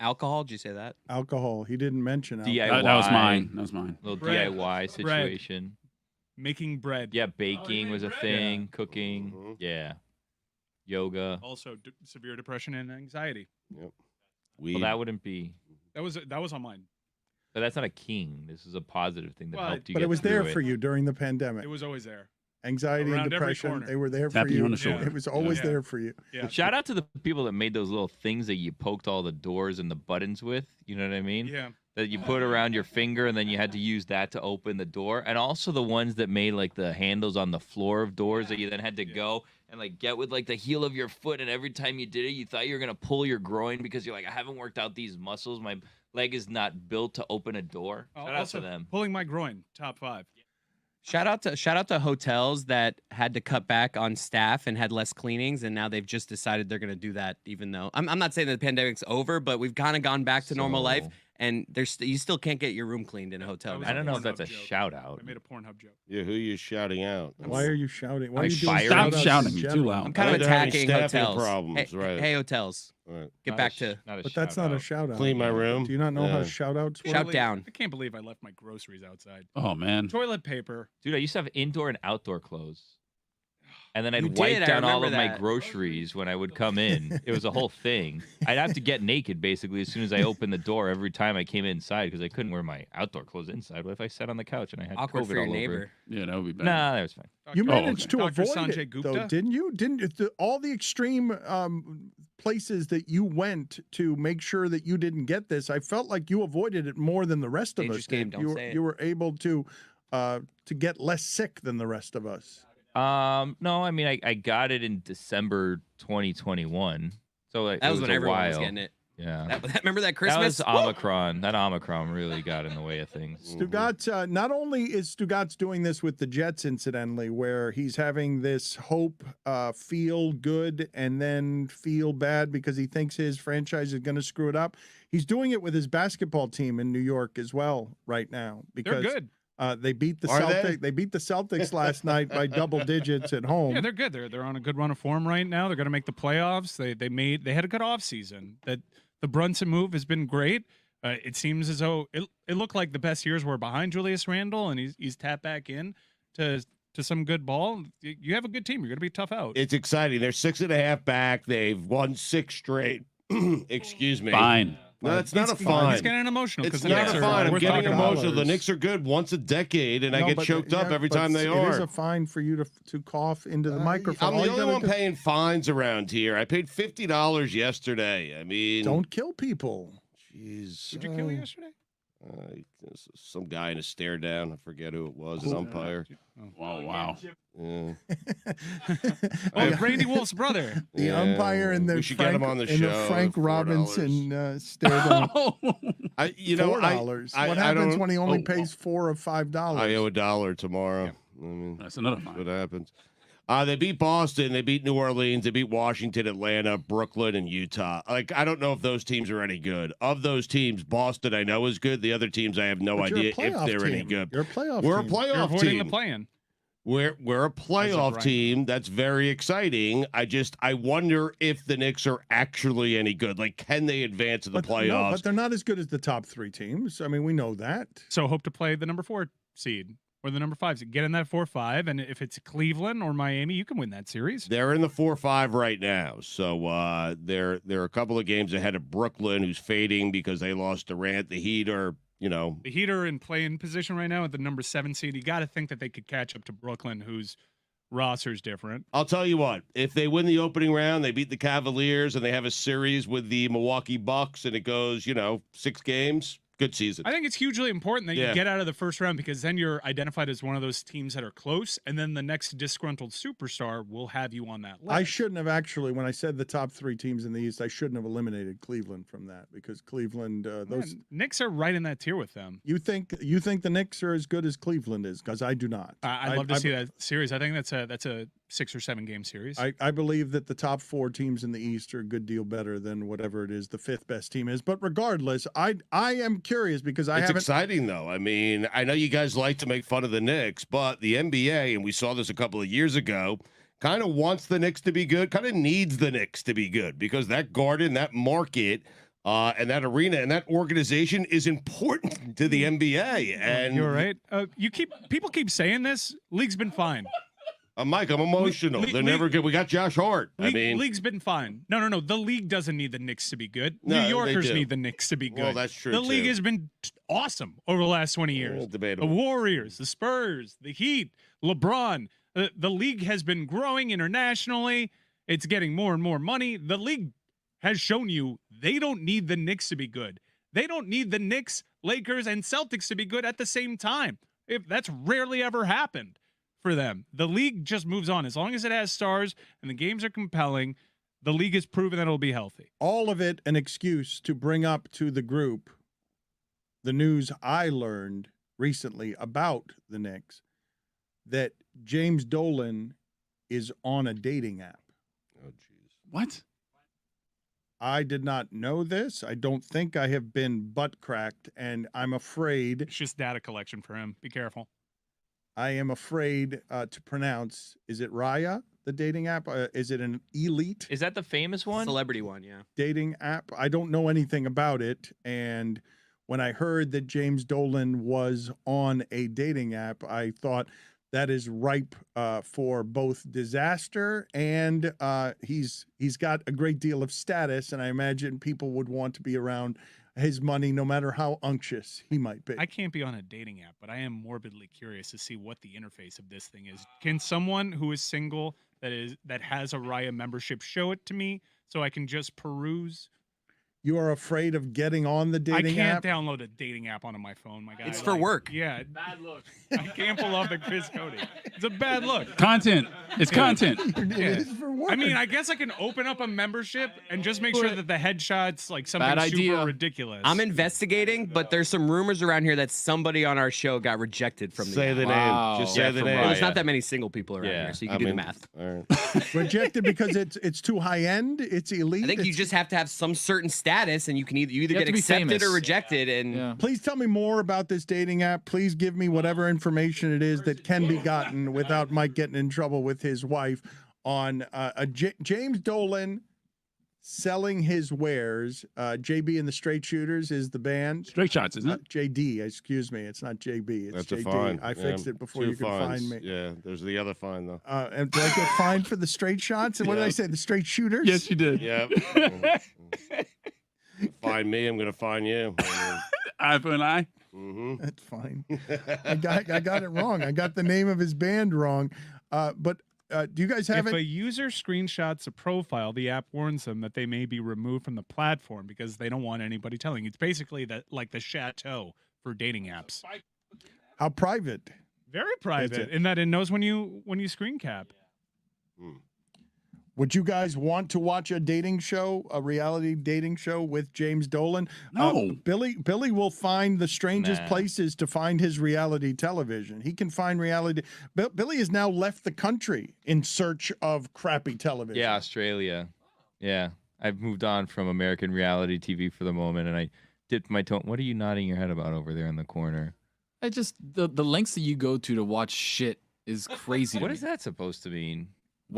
Alcohol? Did you say that? Alcohol. He didn't mention alcohol. DIY. That was mine. That was mine. Little Bread. DIY situation. Making bread. Yeah, baking was a thing. Yeah. Cooking. Mhm. Yeah. Yoga. Also, severe depression and anxiety. Yep. Well, that wouldn't be. That was on mine. But that's not a king. This is a positive thing that Well, helped you But get it was through there it. for you during the pandemic. It was always there. Anxiety Around and every depression, corner. they were there Tapping for you you. on the shoulder. It was always Yeah. there for you. Yeah. Shout out to the people that made those little things that you poked all the doors and the buttons with. You know what I mean? Yeah. That you put around your finger and then you had to use that to open the door. And also the ones that made like the handles on the floor of doors that you then had to go and like get with like the heel of your foot. And every time you did it, you thought you were going to pull your groin because you're like, I haven't worked out these muscles. My leg is not built to open a door. Shout out Also, to them. pulling my groin, top 5. Shout out to hotels that had to cut back on staff and had less cleanings, and now they've just decided they're going to do that. Even though I'm not saying that the pandemic's over, but we've kind of gone back to normal life, and you still can't get your room cleaned in a hotel. That was I don't know if Pornhub that's a joke. shout out. I made a Pornhub joke. Yeah, who are you shouting out? Why are you shouting? Why are I'm you doing fired. Stop shout-outs in shouting. You're too general? loud. I'm kind of They're having attacking staffing hotels. problems, hey, right. hey, hotels, Right. get back to But that's not a shout-out. Clean my room. Do you not know how Yeah. shout-outs work? Shout down. I can't believe I left my groceries outside. Oh man. Toilet paper. Dude, I used to have indoor and outdoor clothes. And then You I'd did, wipe I down all remember of my that. groceries when I would come in. It was a whole thing. I'd have to get naked basically as soon as I opened the door every time I came inside because I couldn't wear my outdoor clothes inside. What if I sat on the couch and I had Awkward COVID for your all neighbor. over? Yeah, that would be bad. Nah, that was fine. You Dr. managed Dr. to avoid Sanjay it, Gupta? though, didn't you? All the extreme places that you went to make sure that you didn't get this, I felt like you avoided it more than the rest of Dangerous us game, did. don't say it. You were able to get less sick than the rest of us. No, I mean I got it in December 2021. So like, That it was was when a everyone while. was getting it. Yeah. Remember that That Christmas? was Omicron. That Omicron really got in the way of things. Stugatz, not only is Stugatz doing this with the Jets, incidentally, where he's having this hope, feel good, and then feel bad because he thinks his franchise is going to screw it up. He's doing it with his basketball team in New York as well right now. Because They're good. They beat the Are they? Celtics. They beat the Celtics last night by double digits at home. Yeah, they're good. They're on a good run of form right now. They're going to make the playoffs. They had a good offseason. That the Brunson move has been great. It seems as though it looked like the best years were behind Julius Randle, and he's tapped back in to some good ball. You have a good team. You're going to be tough out. It's exciting. They're 6.5 back. They've won 6 straight. Excuse me. Fine. No, that's not a He's fine. getting emotional It's because the not Knicks a are fine. I'm worth getting talking about. emotional. The Knicks are good once a decade, and I No, get but- choked up yeah, every but time they It is are. a fine for you to cough into the microphone. I'm All the you only gotta one do- paying fines around here. I paid $50 yesterday. I mean, Don't kill people. Jeez. Did you kill yesterday? Some guy in a stare down. I forget who it was. An umpire. Oh wow. Yeah. Oh, Randy Wolf's brother. The Yeah. umpire in the We should get him on the show. Frank $4. Robinson stare down. $4. I What happens don't- when he only oh, pays $4 or $5? I owe $1 tomorrow. I mean, That's another that's fine. what happens. They beat Boston. They beat New Orleans. They beat Washington, Atlanta, Brooklyn, and Utah. Like, I don't know if those teams are any good. Of those teams, Boston I know is good. The other teams I have no But you're a idea if playoff they're any team. good. You're a playoff We're a team. You're playoff avoiding the team. play-in. We're a playoff right team. That's very exciting. I wonder if the Knicks are actually any good. Like, can they advance to the No, playoffs? but they're not as good as the top 3 teams. I mean, we know that. So hope to play the number 4 seed or the number 5 seed. Get in that 4-5, and if it's Cleveland or Miami, you can win that series. They're in the 4-5 right now. So they're a couple of games ahead of Brooklyn, who's fading because they lost Durant. The Heat are, The Heat are in play-in position right now at the number 7 seed. You got to think that they could catch up to Brooklyn, whose roster's different. I'll tell you what, if they win the opening round, they beat the Cavaliers, and they have a series with the Milwaukee Bucks, and it goes, 6 games, good season. I think it's hugely important that Yeah. you get out of the first round because then you're identified as one of those teams that are close, and then the next disgruntled superstar will have you on that list. I shouldn't have actually, when I said the top 3 teams in the East, I shouldn't have eliminated Cleveland from that because Cleveland, those. Man, Knicks are right in that tier with them. You think the Knicks are as good as Cleveland is? Because I do not. I'd love to see that series. I think that's a 6 or 7 game series. I believe that the top 4 teams in the East are a good deal better than whatever it is the 5th best team is. But regardless, I am curious because I It's haven't. exciting, though. I mean, I know you guys like to make fun of the Knicks, but the NBA, and we saw this a couple of years ago, kind of wants the Knicks to be good, kind of needs the Knicks to be good because that garden, that market And that arena and that organization is important to the NBA. And You're right. People keep saying this. League's been fine. Mike, I'm emotional. They're never good. We got Josh Hart. League's been fine. No. The league doesn't need the Knicks to be good. No, New Yorkers they do. need the Knicks to be good. Well, that's true, The league too. has been awesome over the last 20 years. Debatable. The Warriors, the Spurs, the Heat, LeBron. The league has been growing internationally. It's getting more and more money. The league has shown you they don't need the Knicks to be good. They don't need the Knicks, Lakers, and Celtics to be good at the same time. That's rarely ever happened for them. The league just moves on. As long as it has stars and the games are compelling, the league has proven that it'll be healthy. All of it an excuse to bring up to the group the news I learned recently about the Knicks, that James Dolan is on a dating app. Oh, jeez. What? I did not know this. I don't think I have been butt cracked, and I'm afraid, It's just data collection for him. Be careful. I am afraid to pronounce, is it Raya, the dating app? Is it an elite Is that the famous one? Celebrity one, yeah. dating app? I don't know anything about it. And when I heard that James Dolan was on a dating app, I thought that is ripe for both disaster and he's got a great deal of status. And I imagine people would want to be around his money no matter how unctuous he might be. I can't be on a dating app, but I am morbidly curious to see what the interface of this thing is. Can someone who is single that has a Raya membership show it to me so I can just peruse? You are afraid of getting on the dating I app? can't download a dating app onto my phone, my guy. It's for work. Yeah. Bad look. I can't pull off the Chris Cody. It's a bad look. Content. It's content. It is for work. I mean, I guess I can open up a membership and just make sure that the headshot's like something Bad super idea. ridiculous. I'm investigating, but there's some rumors around here that somebody on our show got rejected from the Say app. the Wow. name. Just Yeah, say the from name. Well, there's Raya. not that many single people around Yeah. here, so you can do the math. All right. Rejected because it's too high end. It's elite. I think you it's- just have to have some certain status, and you either have get to be accepted famous. or rejected. And Yeah. Please tell me more about this dating app. Please give me whatever information it is that can be gotten without Mike getting in trouble with his wife on James Dolan selling his wares. JB and the Straight Shooters is the band. Straight shots, isn't it? JD, excuse me. It's not JB. It's That's JD. a fine. I fixed it before Two you could fines. find me. Yeah, there's the other fine, though. And do I get fined for the straight shots? And what did I Yeah. say? The straight shooters? Yes, you did. Yep. Fine me, I'm going to fine you. Eye for an eye. Mm-hmm. That's fine. I got it wrong. I got the name of his band wrong. But do you guys have If it? a user screenshots a profile, the app warns them that they may be removed from the platform because they don't want anybody telling. It's basically like the chateau for dating apps. How private? Very private it. in that it knows when you screen cap. Would you guys want to watch a dating show, a reality dating show with James Dolan? No. Billy will find the strangest Nah. places to find his reality television. He can find reality. Billy has now left the country in search of crappy television. Yeah, Australia. Yeah. I've moved on from American reality TV for the moment, and I dipped my toe. What are you nodding your head about over there in the corner? I just the lengths that you go to watch shit is crazy. What to is me. that supposed to mean?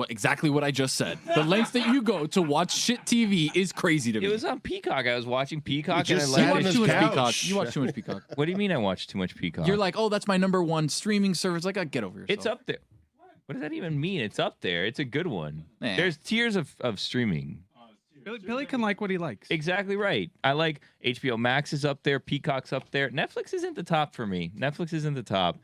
Exactly what I just said. The lengths that you go to watch shit TV is crazy to me. It was on Peacock. I was watching Peacock, and I just you sat left. on watch his too much couch. Peacock. You watch too much Peacock. What do you mean I watch too much Peacock? You're like, oh, that's my number one streaming service. Like, get over yourself. it's up there. What does that even mean? It's up there. It's a good one. Nah. There's tiers of streaming. Billy can like what he likes. Exactly right. I like HBO Max is up there. Peacock's up there. Netflix isn't the top for me. Netflix isn't the top.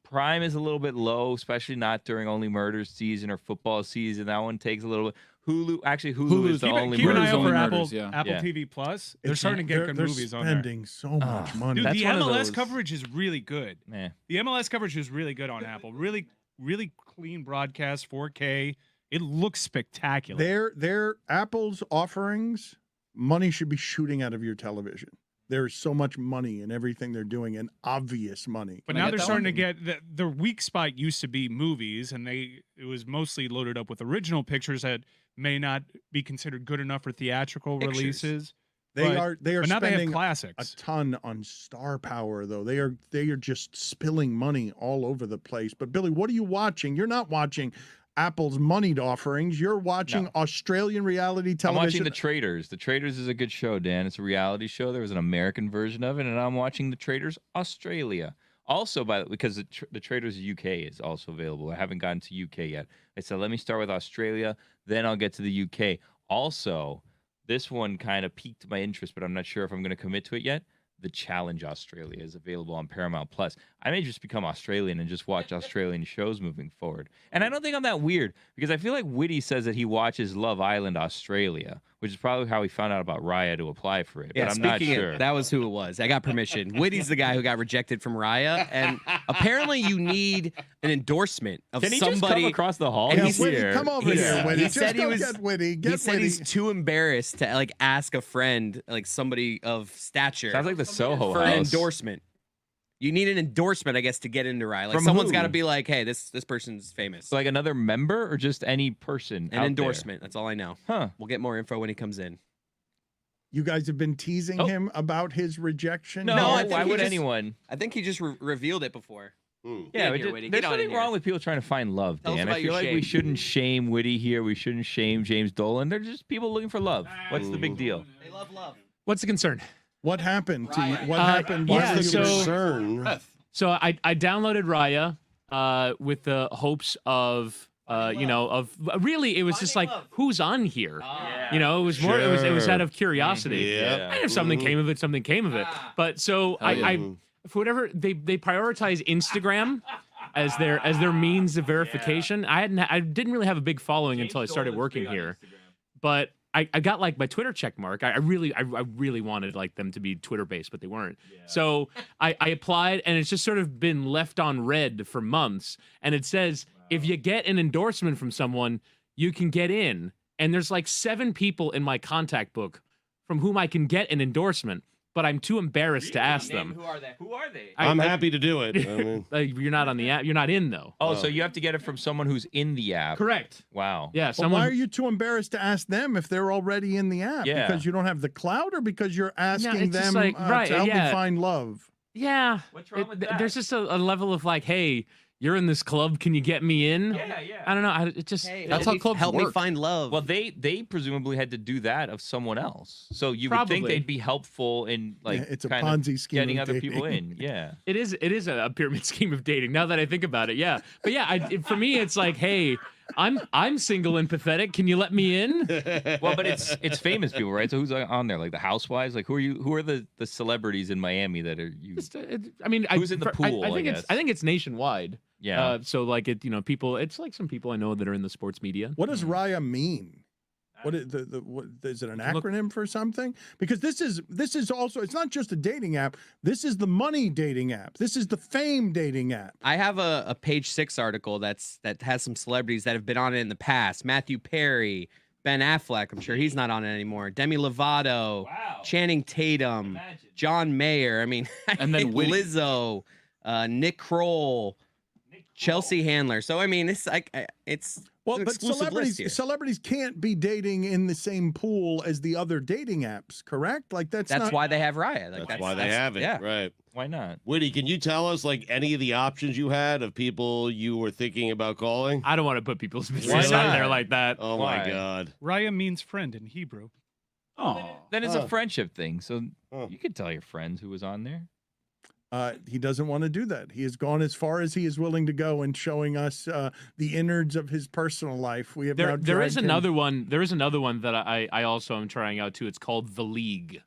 Prime is a little bit low, especially not during Only Murders season or football season. That one takes a little bit. Hulu Hulu's is the the only Keep an eye Murders, out Only for Murders, Apple yeah. TV Plus. They're It's- starting to get good they're movies on there. spending so much money. Dude, That's the one of MLS those- coverage is really good. Man. The MLS coverage is really good on Apple. Really, really clean broadcast, 4K. It looks spectacular. Their Apple's offerings, money should be shooting out of your television. There is so much money in everything they're doing, and obvious money. But Can I now get they're that starting to one? get their weak spot used to be movies, and it was mostly loaded up with original pictures that may not be considered good enough for theatrical Pictures. releases. They But- are But now they have spending a classics. ton on star power, though. They are just spilling money all over the place. But Billy, what are you watching? You're not watching Apple's moneyed offerings. You're watching Australian reality I'm television. watching The Traders. The Traders is a good show, Dan. It's a reality show. There was an American version of it, and I'm watching The Traders Australia. Also, because the Traders UK is also available. I haven't gotten to UK yet. I said, let me start with Australia, then I'll get to the UK. Also, this one kind of piqued my interest, but I'm not sure if I'm going to commit to it yet. The Challenge Australia is available on Paramount Plus. I may just become Australian and just watch Australian shows moving forward. And I don't think I'm that weird, because I feel like Whitty says that he watches Love Island Australia, which is probably how he found out about Raya to apply for it. Yeah, but I'm not sure. That was who it was. I got permission. Whitty's the guy who got rejected from Raya, and apparently you need an endorsement of Can he somebody. just come across the hall? Yeah, He's Whitty, here. come over He's- here, Whitty. he Just said he go was- get Whitty. He Get said Whitty. he's too embarrassed to like ask a friend, like somebody of stature, Sounds like the Soho for an House. endorsement. You need an endorsement, I guess, to get into Raya. Like From someone's who? got to be like, "Hey, this person's famous." So like another member or just any person? An out endorsement. That's all I know. There? Huh. We'll get more info when he comes in. You guys have been teasing Oh. him about his rejection. No, I think why he would just- anyone? I think he just revealed it before. Hmm. Get in but here, Whitty. there's Get on in nothing here. wrong with people trying to find love, Tell us Dan. I about feel your like we shame. shouldn't shame Whitty here. We shouldn't shame James Dolan. They're just people looking for love. What's the big deal? They love love. What's the concern? What happened to you? What Uh, happened? Why yeah, were you so- concerned? So I downloaded Raya with the hopes of really it was just like who's on here. You know, it was more it was out of curiosity. Yeah. And if something came of it, something came of it. But so I for whatever they prioritize Instagram as their means of verification. I didn't really have a big following until I started working here. But I got like my Twitter check mark. I really wanted like them to be Twitter based, but they weren't. So I applied, and it's just sort of been left on red for months. And it says if you get an endorsement from someone, you can get in. And there's like 7 people in my contact book from whom I can get an endorsement, but I'm too embarrassed to ask them. Who are they? Who are they? I'm happy to do it. I mean, You're not on the app. You're not in though. Oh, so you have to get it from someone who's in the app. Correct. Wow. Yeah. But Someone. why are you too embarrassed to ask them if they're already in the app? Yeah. Because you don't have the clout, or because you're asking it's just them like, right, to help yeah. you find love? Yeah. What's wrong with that? There's just a level of like, hey, you're in this club. Can you get me in? Yeah. I don't know. It just Hey, That's help how me- clubs help me work. find love. Well, they presumably had to do that of someone else. So you would think Probably. they'd be helpful in like Yeah, it's a kind of Ponzi scheme getting of other people dating. in. Yeah. it is a pyramid scheme of dating. Now that I think about it, yeah. But yeah, for me, it's like, hey, I'm single and pathetic. Can you let me in? Well, but it's famous people, right? So who's on there? Like the housewives? Like who are the celebrities in Miami that are you? I mean, Who's in the pool, I think guess? I think it's nationwide. Yeah. So like people. It's like some people I know that are in the sports media. What does Raya mean? What is what is it an Look- acronym for something? Because this is also, it's not just a dating app. This is the money dating app. This is the fame dating app. I have a Page 6 article that has some celebrities that have been on it in the past. Matthew Perry, Ben Affleck. I'm sure he's not on it anymore. Demi Lovato, Channing Tatum, John Mayer. I mean, And then Whitty. Lizzo, Nick Kroll, Chelsea Handler. So I mean, it's like it's Well, an but exclusive list here. celebrities can't be dating in the same pool as the other dating apps, correct? Like that's That's not, why they have Raya. Like, that's why they have it. Yeah. Right. Why not? Whitty, can you tell us like any of the options you had of people you were thinking about calling? I don't want to put people's business not? out there like that. Oh Why? my God. Raya means friend in Hebrew. Oh, Then it's a friendship thing. So Huh. you could tell your friends who was on there. He doesn't want to do that. He has gone as far as he is willing to go in showing us the innards of his personal life. We have now There is dragged him- another one. There is another one that I also am trying out too. It's called The League,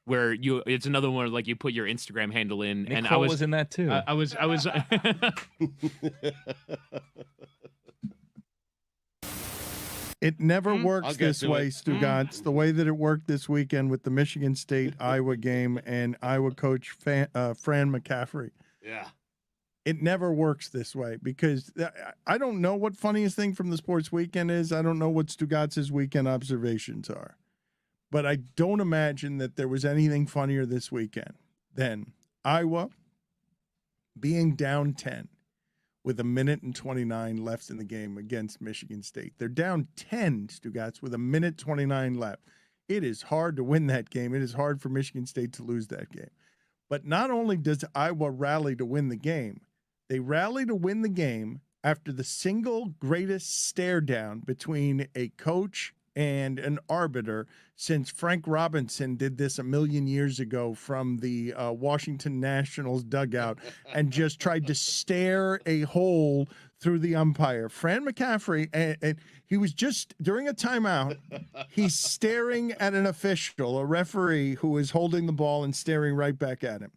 where it's another one like you put your Instagram handle in, and I Nicole was in that too. I was It never I'll works get this to way, it. Stugotz. The way that it worked this weekend with the Michigan State Iowa game and Iowa coach Fran McCaffrey. Yeah. It never works this way because I don't know what funniest thing from the sports weekend is. I don't know what Stugotz's weekend observations are. But I don't imagine that there was anything funnier this weekend than Iowa being down 10 with 1:29 left in the game against Michigan State. They're down 10, Stugotz, with 1:29 left. It is hard to win that game. It is hard for Michigan State to lose that game. But not only does Iowa rally to win the game, they rally to win the game after the single greatest stare down between a coach and an arbiter since Frank Robinson did this a million years ago from the Washington Nationals dugout and just tried to stare a hole through the umpire. Fran McCaffrey, and he was just during a timeout, he's staring at an official, a referee who is holding the ball and staring right back at him.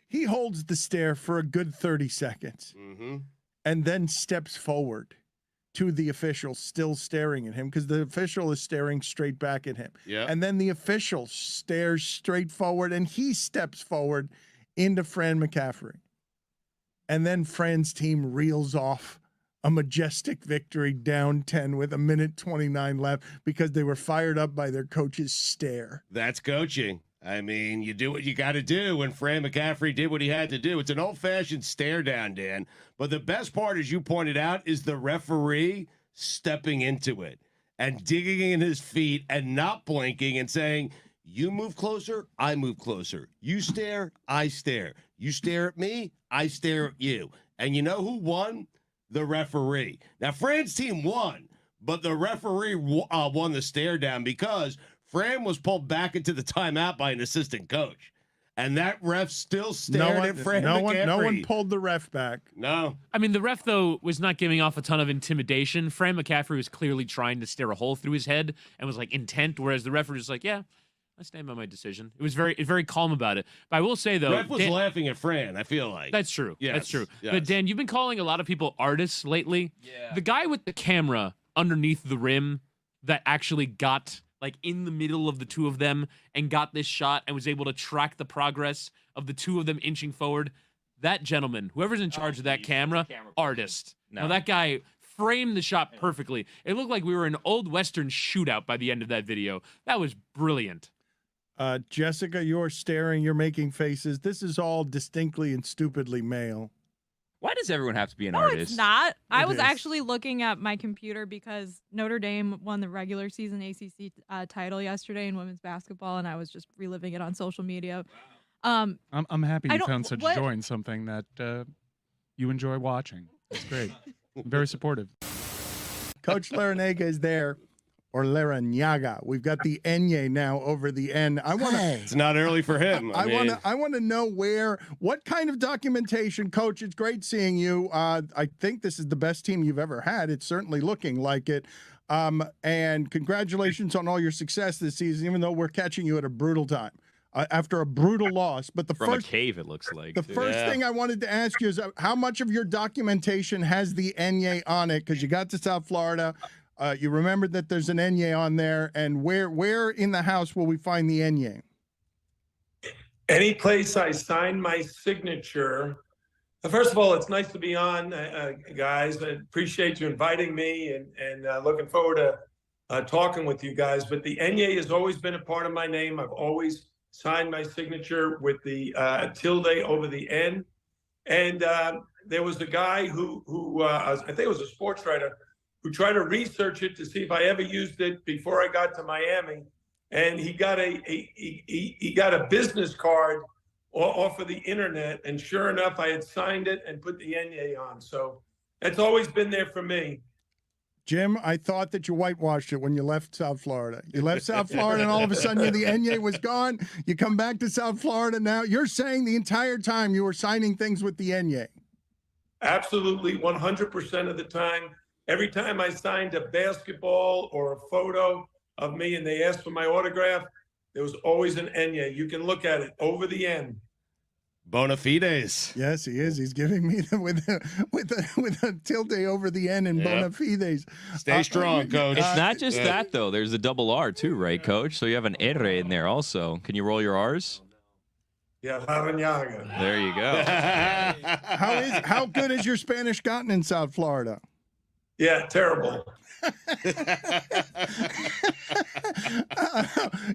He holds the stare for a good 30 seconds and then steps forward to the official still staring at him because the official is staring straight back at him. Yeah. And then the official stares straight forward and he steps forward into Fran McCaffrey. And then Fran's team reels off a majestic victory down 10 with 1:29 left because they were fired up by their coach's stare. That's coaching. I mean, you do what you got to do when Fran McCaffrey did what he had to do. It's an old-fashioned stare down, Dan. But the best part, as you pointed out, is the referee stepping into it and digging in his feet and not blinking and saying, you move closer, I move closer. You stare, I stare. You stare at me, I stare at you. And you know who won? The referee. Now, Fran's team won, but the referee won the stare down because Fran was pulled back into the timeout by an assistant coach. And that ref still stared at Fran McCaffrey. No one pulled the ref back. No. I mean, the ref, though, was not giving off a ton of intimidation. Fran McCaffrey was clearly trying to stare a hole through his head and was, like, intent, whereas the ref was just like, yeah, I stand by my decision. It was very calm about it. But I will say, though, Ref was laughing at Fran, I feel like. That's true. Yes, That's true. yes. But, Dan, you've been calling a lot of people artists lately. Yeah. The guy with the camera underneath the rim that actually got like in the middle of the two of them and got this shot and was able to track the progress of the two of them inching forward. That gentleman, whoever's in charge of that camera, artist. No. Now that guy framed the shot perfectly. It looked like we were in an old Western shootout by the end of that video. That was brilliant. Jessica, you're staring, you're making faces. This is all distinctly and stupidly male. Why does everyone have to be an No, artist? it's not. I was is. actually looking at my computer because Notre Dame won the regular season ACC title yesterday in women's basketball, and I was just reliving it on social media. I'm happy I you don't- found such what- joy in something that you enjoy watching. It's great. I'm very supportive. Coach Larrañaga is there, or Larrañaga. We've got the Enye now over the N. I want to. It's not early for him. I want to know what kind of documentation, Coach. It's great seeing you. I think this is the best team you've ever had. It's certainly looking like it. And congratulations on all your success this season, even though we're catching you at a brutal time after a brutal loss. But the From first a cave, it looks like. the too. first thing I wanted to ask you is how much of your documentation has the Enye on it? Because you got to South Florida. You remembered that there's an Enye on there, and where in the house will we find the Enye? Any place I sign my signature. First of all, it's nice to be on, guys. I appreciate you inviting me and looking forward to talking with you guys. But the Enye has always been a part of my name. I've always signed my signature with the tilde over the N. And there was a guy who I think it was a sports writer, who tried to research it to see if I ever used it before I got to Miami, and he got he got a business card off of the internet, and sure enough, I had signed it and put the Enye on. So it's always been there for me. Jim, I thought that you whitewashed it when you left South Florida. You left South Florida, and all of a sudden the Enye was gone. You come back to South Florida now. You're saying the entire time you were signing things with the Enye. Absolutely, 100% of the time. Every time I signed a basketball or a photo of me and they asked for my autograph, there was always an Enye. You can look at it over the N. Bona fides. Yes, he is. He's giving me with a tilde over the N and Yep. bona fides. Stay strong, Coach. It's not just yeah. that, though. There's a double R, too, right, Coach? So you have an R in there also. Can you roll your R's? Yeah, Larrañaga. There you go. How good has your Spanish gotten in South Florida? Yeah, terrible.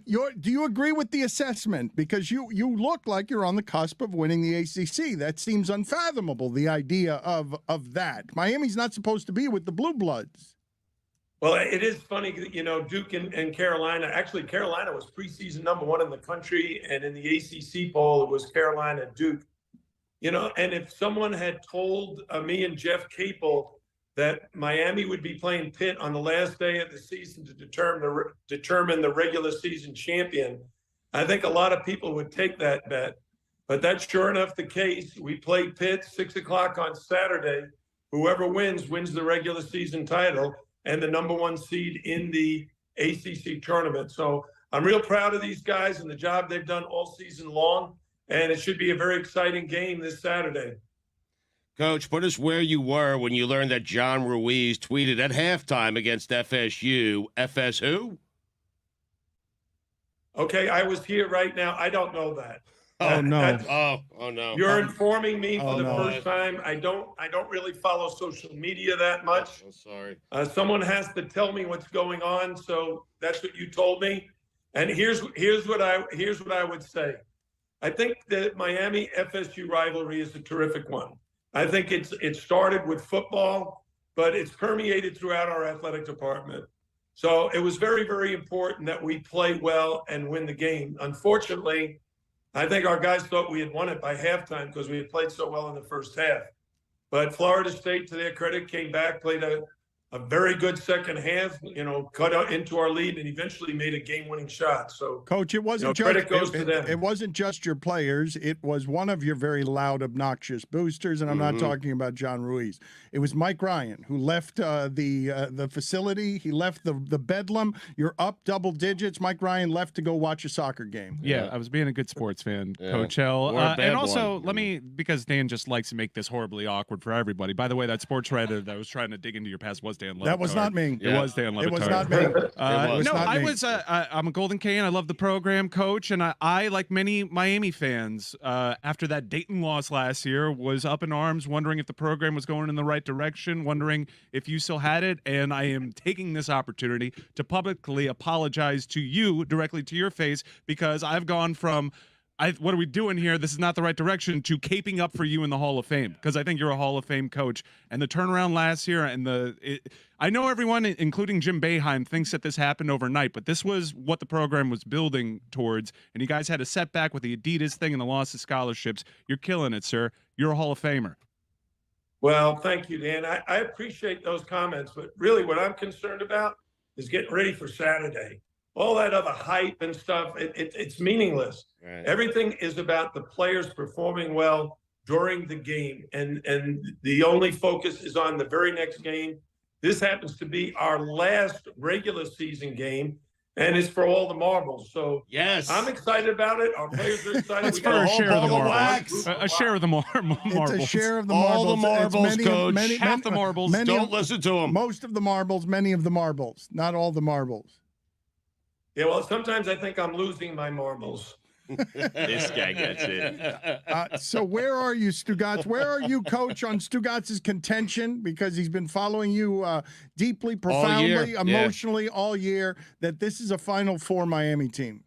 Do you agree with the assessment? Because you look like you're on the cusp of winning the ACC. That seems unfathomable, the idea of that. Miami's not supposed to be with the Blue Bloods. Well, it is funny, you know, Duke and Carolina. Actually, Carolina was preseason #1 in the country, and in the ACC poll, it was Carolina, Duke. And if someone had told me and Jeff Capel that Miami would be playing Pitt on the last day of the season to determine the regular season champion, I think a lot of people would take that bet. But that's sure enough the case. We play Pitt 6 o'clock on Saturday. Whoever wins the regular season title and the number 1 seed in the ACC tournament. So I'm real proud of these guys and the job they've done all season long. And it should be a very exciting game this Saturday. Coach, put us where you were when you learned that John Ruiz tweeted at halftime against FSU. FS who? Okay, I was here right now. I don't know that. Oh no! Oh no! You're informing me for the no. first time. I don't really follow social media that much. I'm sorry. Someone has to tell me what's going on. So that's what you told me. And here's what I would say. I think the Miami FSU rivalry is a terrific one. I think it started with football, but it's permeated throughout our athletic department. So it was very, very important that we play well and win the game. Unfortunately, I think our guys thought we had won it by halftime because we had played so well in the first half. But Florida State, to their credit, came back, played a very good second half, cut out into our lead and eventually made a game-winning shot. So, Coach, it wasn't credit goes to them. It wasn't just your players. It was one of your very loud, obnoxious boosters, and I'm not talking about John Ruiz. It was Mike Ryan who left the facility. He left the bedlam. You're up double digits. Mike Ryan left to go watch a soccer game. Yeah, I was being a good sports fan, Coach L. Or a bad And also, one. because Dan just likes to make this horribly awkward for everybody. By the way, that sports writer that was trying to dig into your past was Dan LeBatard. That was not me. It was Dan LeBatard. It was not me. I'm a Golden K, and I love the program, Coach. And I like many Miami fans, after that Dayton loss last year, was up in arms, wondering if the program was going in the right direction, wondering if you still had it. And I am taking this opportunity to publicly apologize to you directly to your face, because I've gone from what are we doing here? This is not the right direction, to caping up for you in the Hall of Fame, because I think you're a Hall of Fame coach. And the turnaround last year, and I know everyone, including Jim Boeheim, thinks that this happened overnight, but this was what the program was building towards. And you guys had a setback with the Adidas thing and the loss of scholarships. You're killing it, sir. You're a Hall of Famer. Well, thank you, Dan. I appreciate those comments, but really what I'm concerned about is getting ready for Saturday. All that other hype and stuff, it's meaningless. Right. Everything is about the players performing well during the game, and the only focus is on the very next game. This happens to be our last regular season game, and it's for all the marbles. So Yes. I'm excited about it. Our players are excited. That's We for got a a whole share of the ball of marbles. wax. A share of the marbles. It's a share of the All marbles. the It's marbles, Coach. Half the marbles. Don't listen to him. Most of the marbles, many of the marbles, not all the marbles. Yeah, well, sometimes I think I'm losing my marbles. This guy gets it. So where are you, Stugatz? Where are you, Coach, on Stugatz's contention? Because he's been following you deeply, profoundly, year. emotionally all year, that this is a Final Four Miami team.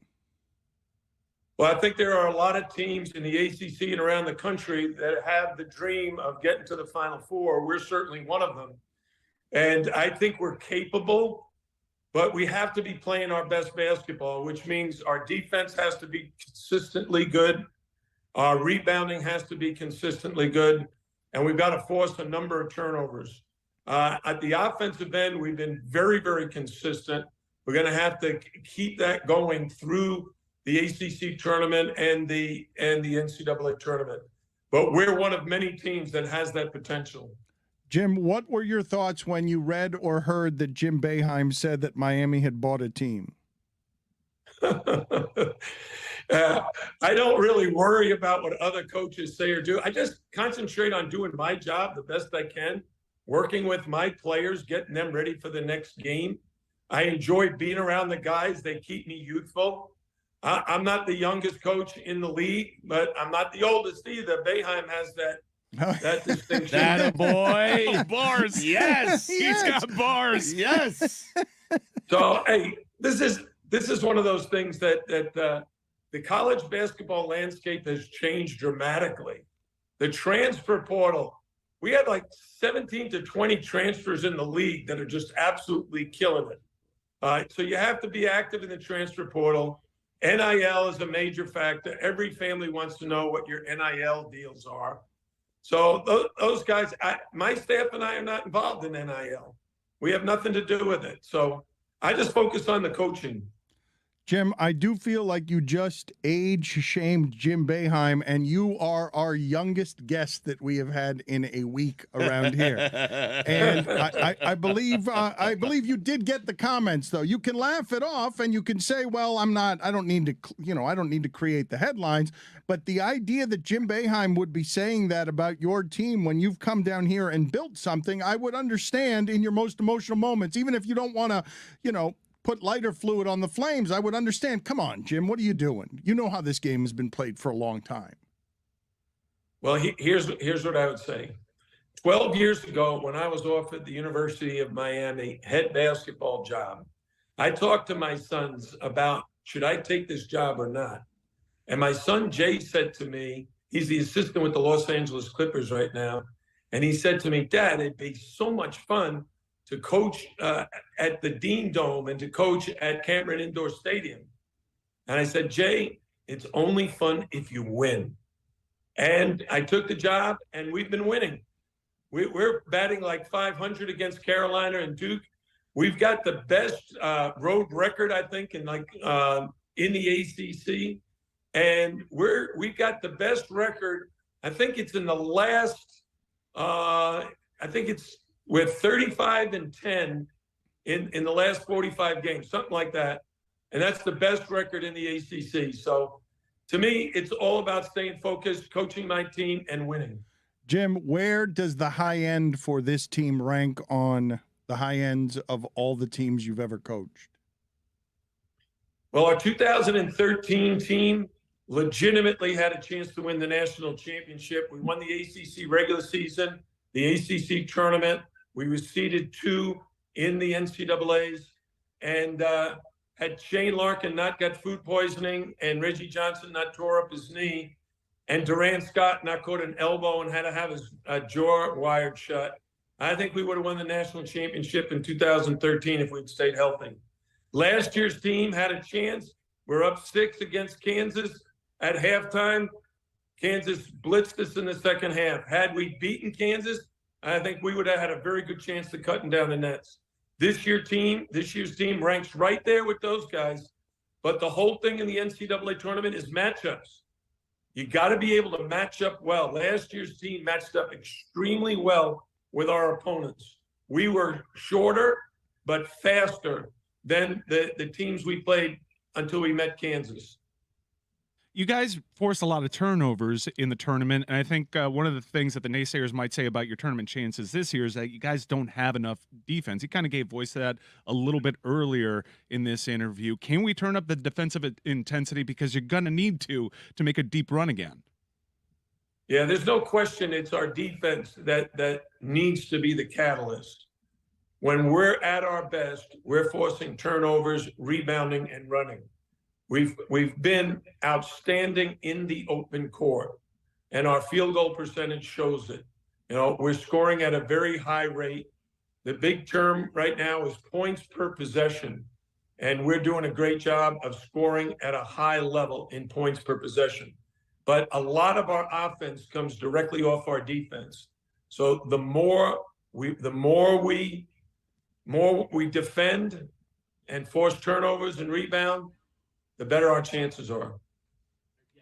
Well, I think there are a lot of teams in the ACC and around the country that have the dream of getting to the Final Four. We're certainly one of them. And I think we're capable, but we have to be playing our best basketball, which means our defense has to be consistently good. Our rebounding has to be consistently good. And we've got to force a number of turnovers. At the offensive end, we've been very, very consistent. We're going to have to keep that going through the ACC tournament and the NCAA tournament. But we're one of many teams that has that potential. Jim, what were your thoughts when you read or heard that Jim Boeheim said that Miami had bought a team? I don't really worry about what other coaches say or do. I just concentrate on doing my job the best I can, working with my players, getting them ready for the next game. I enjoy being around the guys. They keep me youthful. I'm not the youngest coach in the league, but I'm not the oldest either. Boeheim has that distinction. That boy. Bars. Yes. He's got bars. Yes. So, hey, this is one of those things that the college basketball landscape has changed dramatically. The transfer portal, we had like 17 to 20 transfers in the league that are just absolutely killing it. So you have to be active in the transfer portal. NIL is a major factor. Every family wants to know what your NIL deals are. So those guys, my staff and I are not involved in NIL. We have nothing to do with it. So I just focus on the coaching. Jim, I do feel like you just age-shamed Jim Boeheim, and you are our youngest guest that we have had in a week around here. And I believe you did get the comments, though. You can laugh it off, and you can say, "Well, I don't need to create the headlines." But the idea that Jim Boeheim would be saying that about your team when you've come down here and built something, I would understand in your most emotional moments, even if you don't want to, put lighter fluid on the flames, I would understand. Come on, Jim, what are you doing? You know how this game has been played for a long time. Well, here's what I would say. 12 years ago, when I was offered the University of Miami head basketball job, I talked to my sons about, should I take this job or not? And my son, Jay, said to me, he's the assistant with the Los Angeles Clippers right now. And he said to me, Dad, it'd be so much fun to coach at the Dean Dome and to coach at Cameron Indoor Stadium. And I said, Jay, it's only fun if you win. And I took the job, and we've been winning. We're batting like 500 against Carolina and Duke. We've got the best road record, I think, in the ACC. And we've got the best record. I think it's in the last, we're 35-10 in the last 45 games, something like that. And that's the best record in the ACC. So to me, it's all about staying focused, coaching my team, and winning. Jim, where does the high end for this team rank on the high ends of all the teams you've ever coached? Well, our 2013 team legitimately had a chance to win the national championship. We won the ACC regular season, the ACC tournament. We were seeded 2 in the NCAAs, and had Shane Larkin not got food poisoning and Reggie Johnson not tore up his knee and Durant Scott not caught an elbow and had to have his jaw wired shut, I think we would have won the national championship in 2013 if we'd stayed healthy. Last year's team had a chance. We're up 6 against Kansas at halftime. Kansas blitzed us in the second half. Had we beaten Kansas, I think we would have had a very good chance to cutting down the nets. This year's team ranks right there with those guys. But the whole thing in the NCAA tournament is matchups. You got to be able to match up well. Last year's team matched up extremely well with our opponents. We were shorter but faster than the teams we played until we met Kansas. You guys forced a lot of turnovers in the tournament, and I think one of the things that the naysayers might say about your tournament chances this year is that you guys don't have enough defense. You kind of gave voice to that a little bit earlier in this interview. Can we turn up the defensive intensity, because you're going to need to make a deep run again? Yeah, there's no question it's our defense that needs to be the catalyst. When we're at our best, we're forcing turnovers, rebounding, and running. We've been outstanding in the open court, and our field goal percentage shows it. We're scoring at a very high rate. The big term right now is points per possession, and we're doing a great job of scoring at a high level in points per possession. But a lot of our offense comes directly off our defense. So the more we defend and force turnovers and rebound, the better our chances are.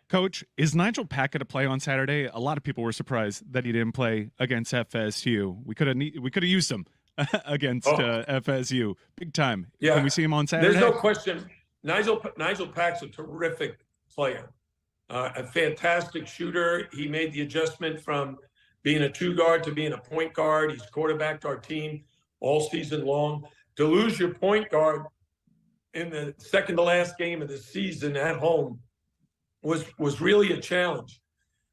Coach, is Nigel Packard to play on Saturday? A lot of people were surprised that he didn't play against FSU. We could have used him against FSU big time. Yeah. Can we see him on Saturday? There's no question. Nigel Pack's a terrific player, a fantastic shooter. He made the adjustment from being a 2-guard to being a point guard. He's quarterbacked our team all season long. To lose your point guard in the second to last game of the season at home was really a challenge.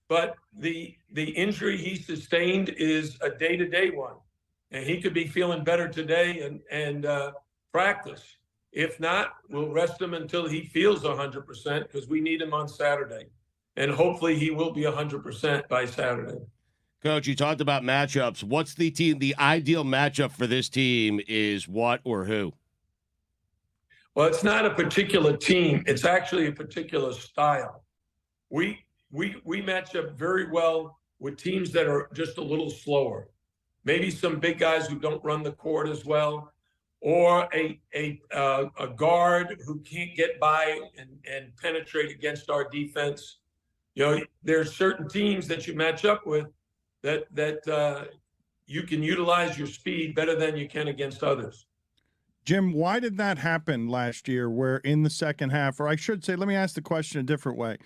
But the injury he sustained is a day-to-day one, and he could be feeling better today and practice. If not, we'll rest him until he feels 100%, because we need him on Saturday, and hopefully he will be 100% by Saturday. Coach, you talked about matchups. What's the ideal matchup for this team is what or who? Well, it's not a particular team. It's actually a particular style. We match up very well with teams that are just a little slower. Maybe some big guys who don't run the court as well, or a guard who can't get by and penetrate against our defense. You know, there's certain teams that you match up with that you can utilize your speed better than you can against others. Jim, why did that happen last year where in the second half, or I should say, let me ask the question a different way.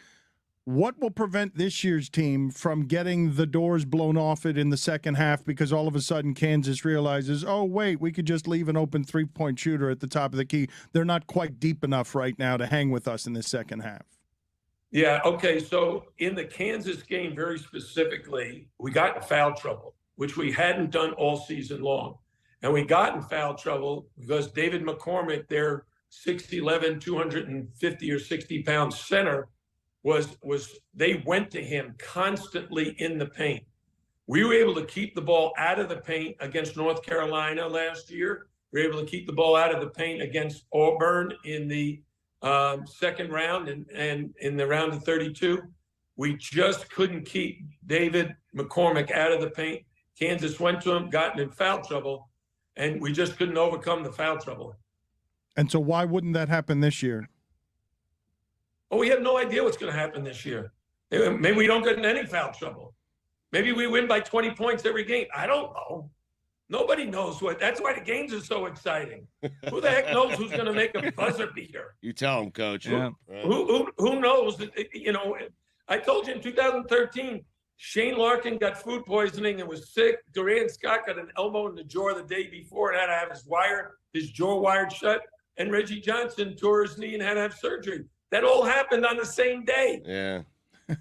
What will prevent this year's team from getting the doors blown off it in the second half because all of a sudden Kansas realizes, oh, wait, we could just leave an open three-point shooter at the top of the key. They're not quite deep enough right now to hang with us in the second half. Yeah, okay, so in the Kansas game very specifically, we got in foul trouble, which we hadn't done all season long. And we got in foul trouble because David McCormick, their 6'11", 250 or 60-pound center, they went to him constantly in the paint. We were able to keep the ball out of the paint against North Carolina last year. We were able to keep the ball out of the paint against Auburn in the second round and in the round of 32. We just couldn't keep David McCormick out of the paint. Kansas went to him, gotten in foul trouble, and we just couldn't overcome the foul trouble. And so why wouldn't that happen this year? Oh, we have no idea what's going to happen this year. Maybe we don't get in any foul trouble. Maybe we win by 20 points every game. I don't know. Nobody knows what. That's why the games are so exciting. Who the heck knows who's going to make a buzzer beater? You tell him, Coach. Yeah. Who knows? You know, I told you in 2013, Shane Larkin got food poisoning and was sick. Durant Scott got an elbow in the jaw the day before and had to have his jaw wired shut. And Reggie Johnson tore his knee and had to have surgery. That all happened on the same day. Yeah.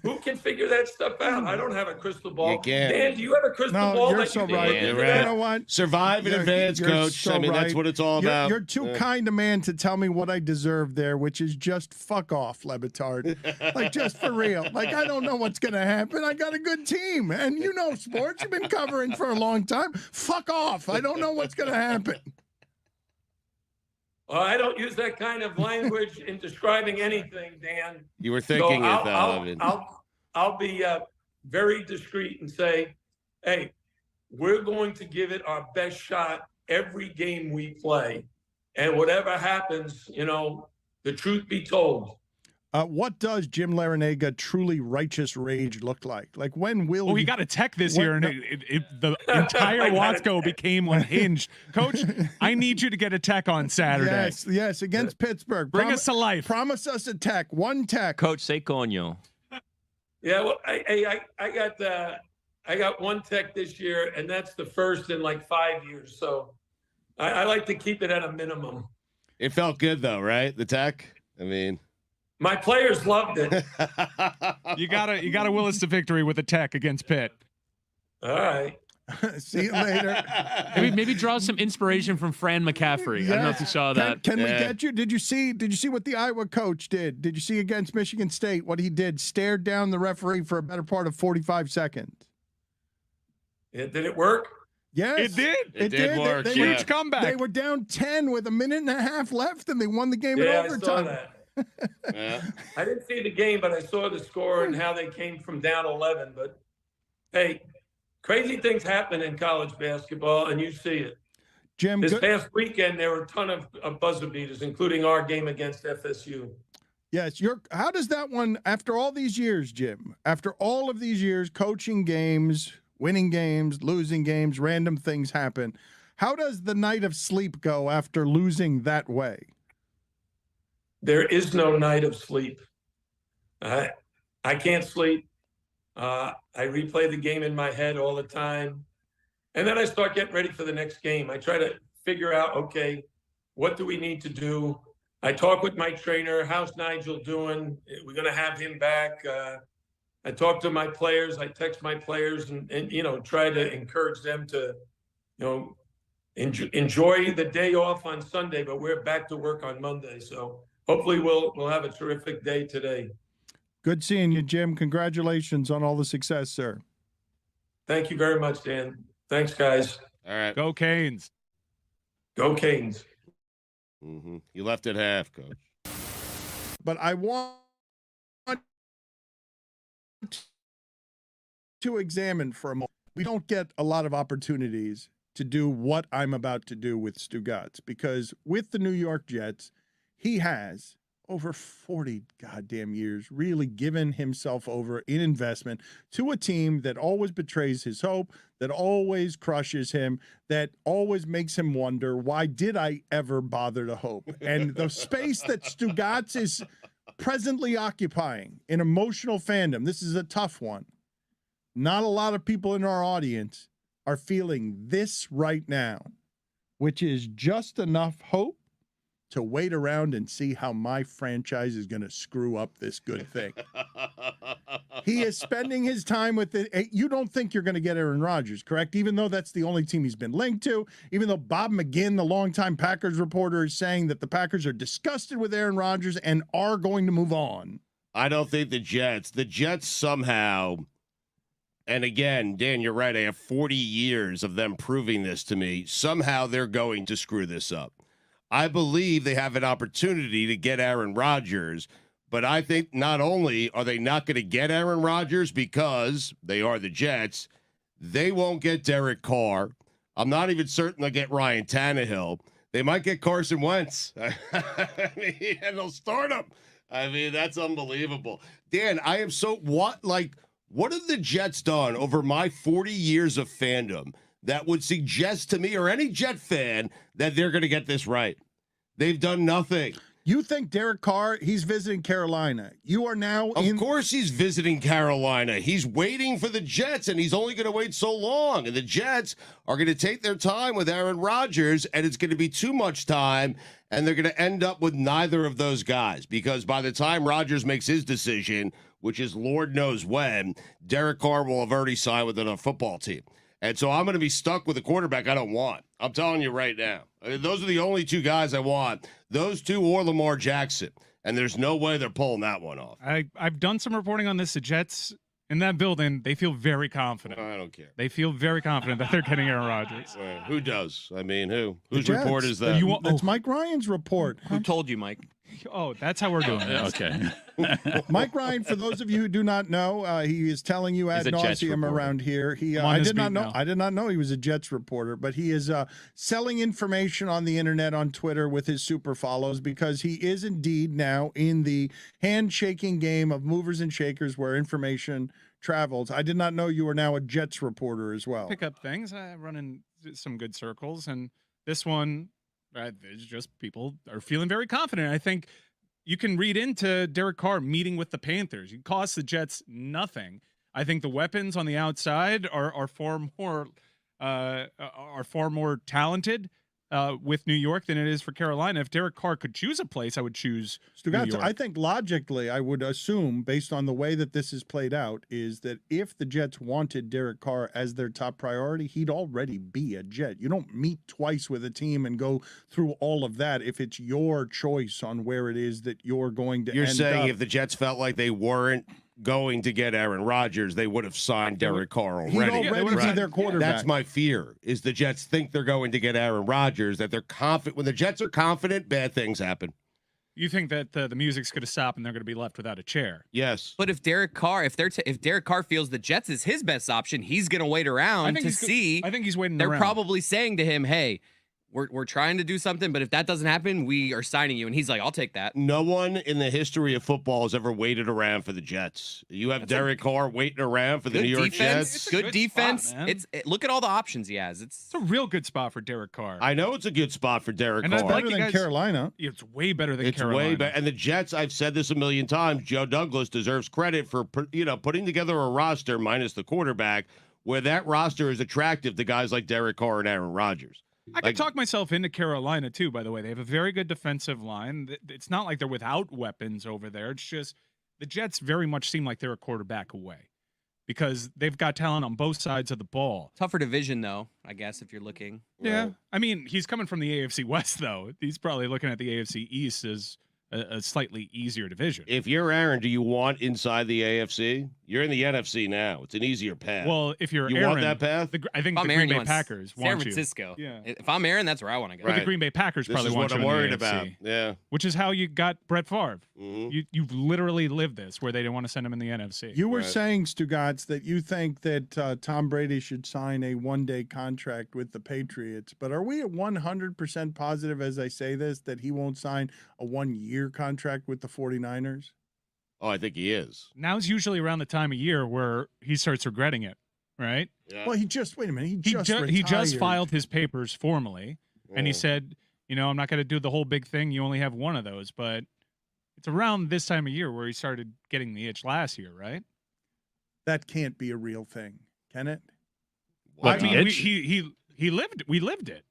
Who can figure that stuff out? I don't have a crystal ball. You can't. Dan, do you have a crystal ball? You're so right. You're You right. know what? Survive in advance, you're Coach. so I mean, that's right. what it's all about. You're too kind a man to tell me what I deserve there, which is just fuck off, LeBatard. Like, just for real. Like, I don't know what's going to happen. I got a good team. And you know sports. You've been covering for a long time. Fuck off. I don't know what's going to happen. I don't use that kind of language in describing anything, Dan. You were thinking it, though. I'll be very discreet and say, hey, we're going to give it our best shot every game we play. And whatever happens, you know, the truth be told. What does Jim Larrañaga truly righteous rage look like? Like, when will he got a tech this year, and the entire Watsco became unhinged. Coach, I need you to get a tech on Saturday. Yes, against Pittsburgh. Bring us to life. Promise us a tech, one tech. Coach, say coño. Yeah, well, I got one tech this year, and that's the first in like 5 years. So I like to keep it at a minimum. It felt good, though, right? The tech? I mean... My players loved it. You gotta will us to victory with a tech against Pitt. All right. See you later. Maybe draw some inspiration from Fran McCaffrey. I don't know if you saw that. Can we get you? Did you see what the Iowa coach did? Did you see against Michigan State what he did? Stared down the referee for a better part of 45 seconds. Did it work? Yes, it did. It did work. Huge comeback. They were down 10 with a minute and a half left, and they won the game in overtime. I saw that. Yeah. I didn't see the game, but I saw the score and how they came from down 11. But hey, crazy things happen in college basketball, and you see it. Jim, this past weekend there were a ton of buzzer beaters, including our game against FSU. Yes, how does that one, after all these years, Jim? After all of these years coaching games, winning games, losing games, random things happen. How does the night of sleep go after losing that way? There is no night of sleep. I can't sleep. I replay the game in my head all the time. And then I start getting ready for the next game. I try to figure out, okay, what do we need to do? I talk with my trainer. How's Nigel doing? We're going to have him back. I talk to my players. I text my players and you know, try to encourage them to, you know, enjoy the day off on Sunday, but we're back to work on Monday. So hopefully we'll have a terrific day today. Good seeing you, Jim. Congratulations on all the success, sir. Thank you very much, Dan. Thanks, guys. All right. Go Canes. Go Canes. You left at half, Coach. But I want to examine for a moment. We don't get a lot of opportunities to do what I'm about to do with Stugotz, because with the New York Jets, he has over 40 goddamn years really given himself over in investment to a team that always betrays his hope, that always crushes him, that always makes him wonder, why did I ever bother to hope? And the space that Stugotz is presently occupying in emotional fandom, this is a tough one. Not a lot of people in our audience are feeling this right now, which is just enough hope to wait around and see how my franchise is going to screw up this good thing. He is spending his time with it. You don't think you're going to get Aaron Rodgers, correct? Even though that's the only team he's been linked to, even though Bob McGinn, the longtime Packers reporter, is saying that the Packers are disgusted with Aaron Rodgers and are going to move on. I don't think the Jets somehow, and again, Dan, you're right, I have 40 years of them proving this to me. Somehow they're going to screw this up. I believe they have an opportunity to get Aaron Rodgers, but I think not only are they not going to get Aaron Rodgers because they are the Jets, they won't get Derek Carr. I'm not even certain they'll get Ryan Tannehill. They might get Carson Wentz. I mean, and they'll start him. I mean, that's unbelievable. Dan, I am so what have the Jets done over my 40 years of fandom that would suggest to me or any Jet fan that they're going to get this right? They've done nothing. You think Derek Carr, he's visiting Carolina. You are now Of course he's visiting Carolina. He's waiting for the Jets, and he's only going to wait so long. And the Jets are going to take their time with Aaron Rodgers, and it's going to be too much time, and they're going to end up with neither of those guys, because by the time Rodgers makes his decision, which is Lord knows when, Derek Carr will have already signed with another football team. And so I'm going to be stuck with a quarterback I don't want. I'm telling you right now. I mean, those are the only two guys I want. Those two or Lamar Jackson. And there's no way they're pulling that one off. I've done some reporting on this. The Jets in that building, they feel very confident. I don't care. They feel very confident that they're getting Aaron Rodgers. Who does? I mean, who? Whose Jets. report is that? It's Mike Ryan's report. Who told you, Mike? Oh, that's how we're doing it. Okay. Mike Ryan, for those of you who do not know, he is telling you ad He's a Jets nauseum reporter. around here. I did not know he was a Jets reporter, but he is selling information on the internet, on Twitter, with his super follows, because he is indeed now in the handshaking game of movers and shakers where information travels. I did not know you were now a Jets reporter as well. Pick up things. I run in some good circles, and this one, it's just people are feeling very confident. I think you can read into Derek Carr meeting with the Panthers. It costs the Jets nothing. I think the weapons on the outside are far more talented with New York than it is for Carolina. If Derek Carr could choose a place, I would choose New York. I think logically, I would assume, based on the way that this is played out, is that if the Jets wanted Derek Carr as their top priority, he'd already be a Jet. You don't meet twice with a team and go through all of that if it's your choice on where it is that you're going to You're end saying up. if the Jets felt like they weren't going to get Aaron Rodgers, they would have signed Derek Carr already. He'd already be their quarterback. That's my fear, is the Jets think they're going to get Aaron Rodgers, that they're confident. When the Jets are confident, bad things happen. You think that the music's going to stop and they're going to be left without a chair? Yes. But if Derek Carr, if Derek Carr feels the Jets is his best option, he's going to wait around to see. I think he's waiting They're around. probably saying to him, "Hey, we're trying to do something, but if that doesn't happen, we are signing you." And he's like, "I'll take that." No one in the history of football has ever waited around for the Jets. You have Derek Carr waiting around for the New York Jets. Good defense. Spot, man. Look at all the options he has. It's a real good spot for Derek Carr. I know it's a good spot for Derek And Carr. I'd like better you than guys- Carolina. It's way better than It's Carolina. way better. And the Jets, I've said this a million times, Joe Douglas deserves credit for putting together a roster minus the quarterback where that roster is attractive to guys like Derek Carr and Aaron Rodgers. I could talk myself into Carolina, too, by the way. They have a very good defensive line. It's not like they're without weapons over there. It's just the Jets very much seem like they're a quarterback away because they've got talent on both sides of the ball. Tougher division, though, I guess, if you're looking. Yeah. I mean, he's coming from the AFC West, though. He's probably looking at the AFC East as a slightly easier division. If you're Aaron, do you want inside the AFC? You're in the NFC now. It's an easier path. Well, if you're you Aaron, want that path? I think If I'm the Aaron, Green you Bay want Packers San want Francisco. you. Yeah. If I'm Aaron, that's where I want to go. But the Right. Green Bay Packers This probably is want what you I'm in the worried AFC, about. Yeah. which is how you got Brett Favre. Mhm. You've literally lived this, where they didn't want to send him in the NFC. You were Right. saying, Stugotz, that you think that Tom Brady should sign a one-day contract with the Patriots, but are we at 100% positive as I say this that he won't sign a one-year contract with the 49ers? Oh, I think he is. Now's usually around the time of year where he starts regretting it, right? Yeah. Well, wait a minute. He He just retired. filed his papers formally, and he Yeah. said, I'm not going to do the whole big thing. You only have one of those, but it's around this time of year where he started getting the itch last year, right? That can't be a real thing, can it? What, I mean, the we, itch? he lived. We lived it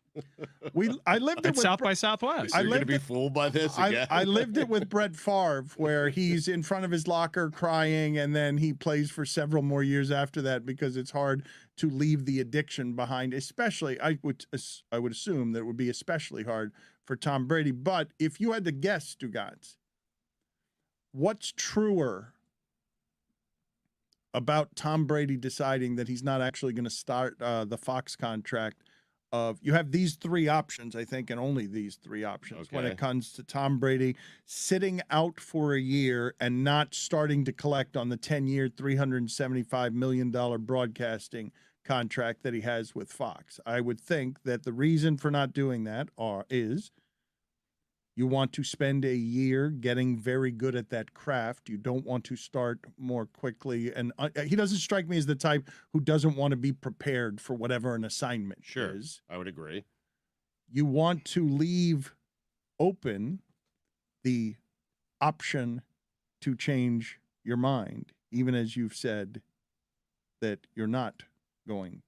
I lived it at with South by Southwest. I You're going to lived be it- fooled by this again? I lived it with Brett Favre, where he's in front of his locker crying, and then he plays for several more years after that because it's hard to leave the addiction behind. Especially, I would assume that it would be especially hard for Tom Brady. But if you had to guess, Stugotz, what's truer about Tom Brady deciding that he's not actually going to start the Fox contract? You have these three options, I think, and only these three options when Okay. it comes to Tom Brady sitting out for a year and not starting to collect on the 10-year, $375 million broadcasting contract that he has with Fox. I would think that the reason for not doing that is you want to spend a year getting very good at that craft. You don't want to start more quickly. And he doesn't strike me as the type who doesn't want to be prepared for whatever an assignment is. I would agree. You want to leave open the option to change your mind, even as you've said that you're not going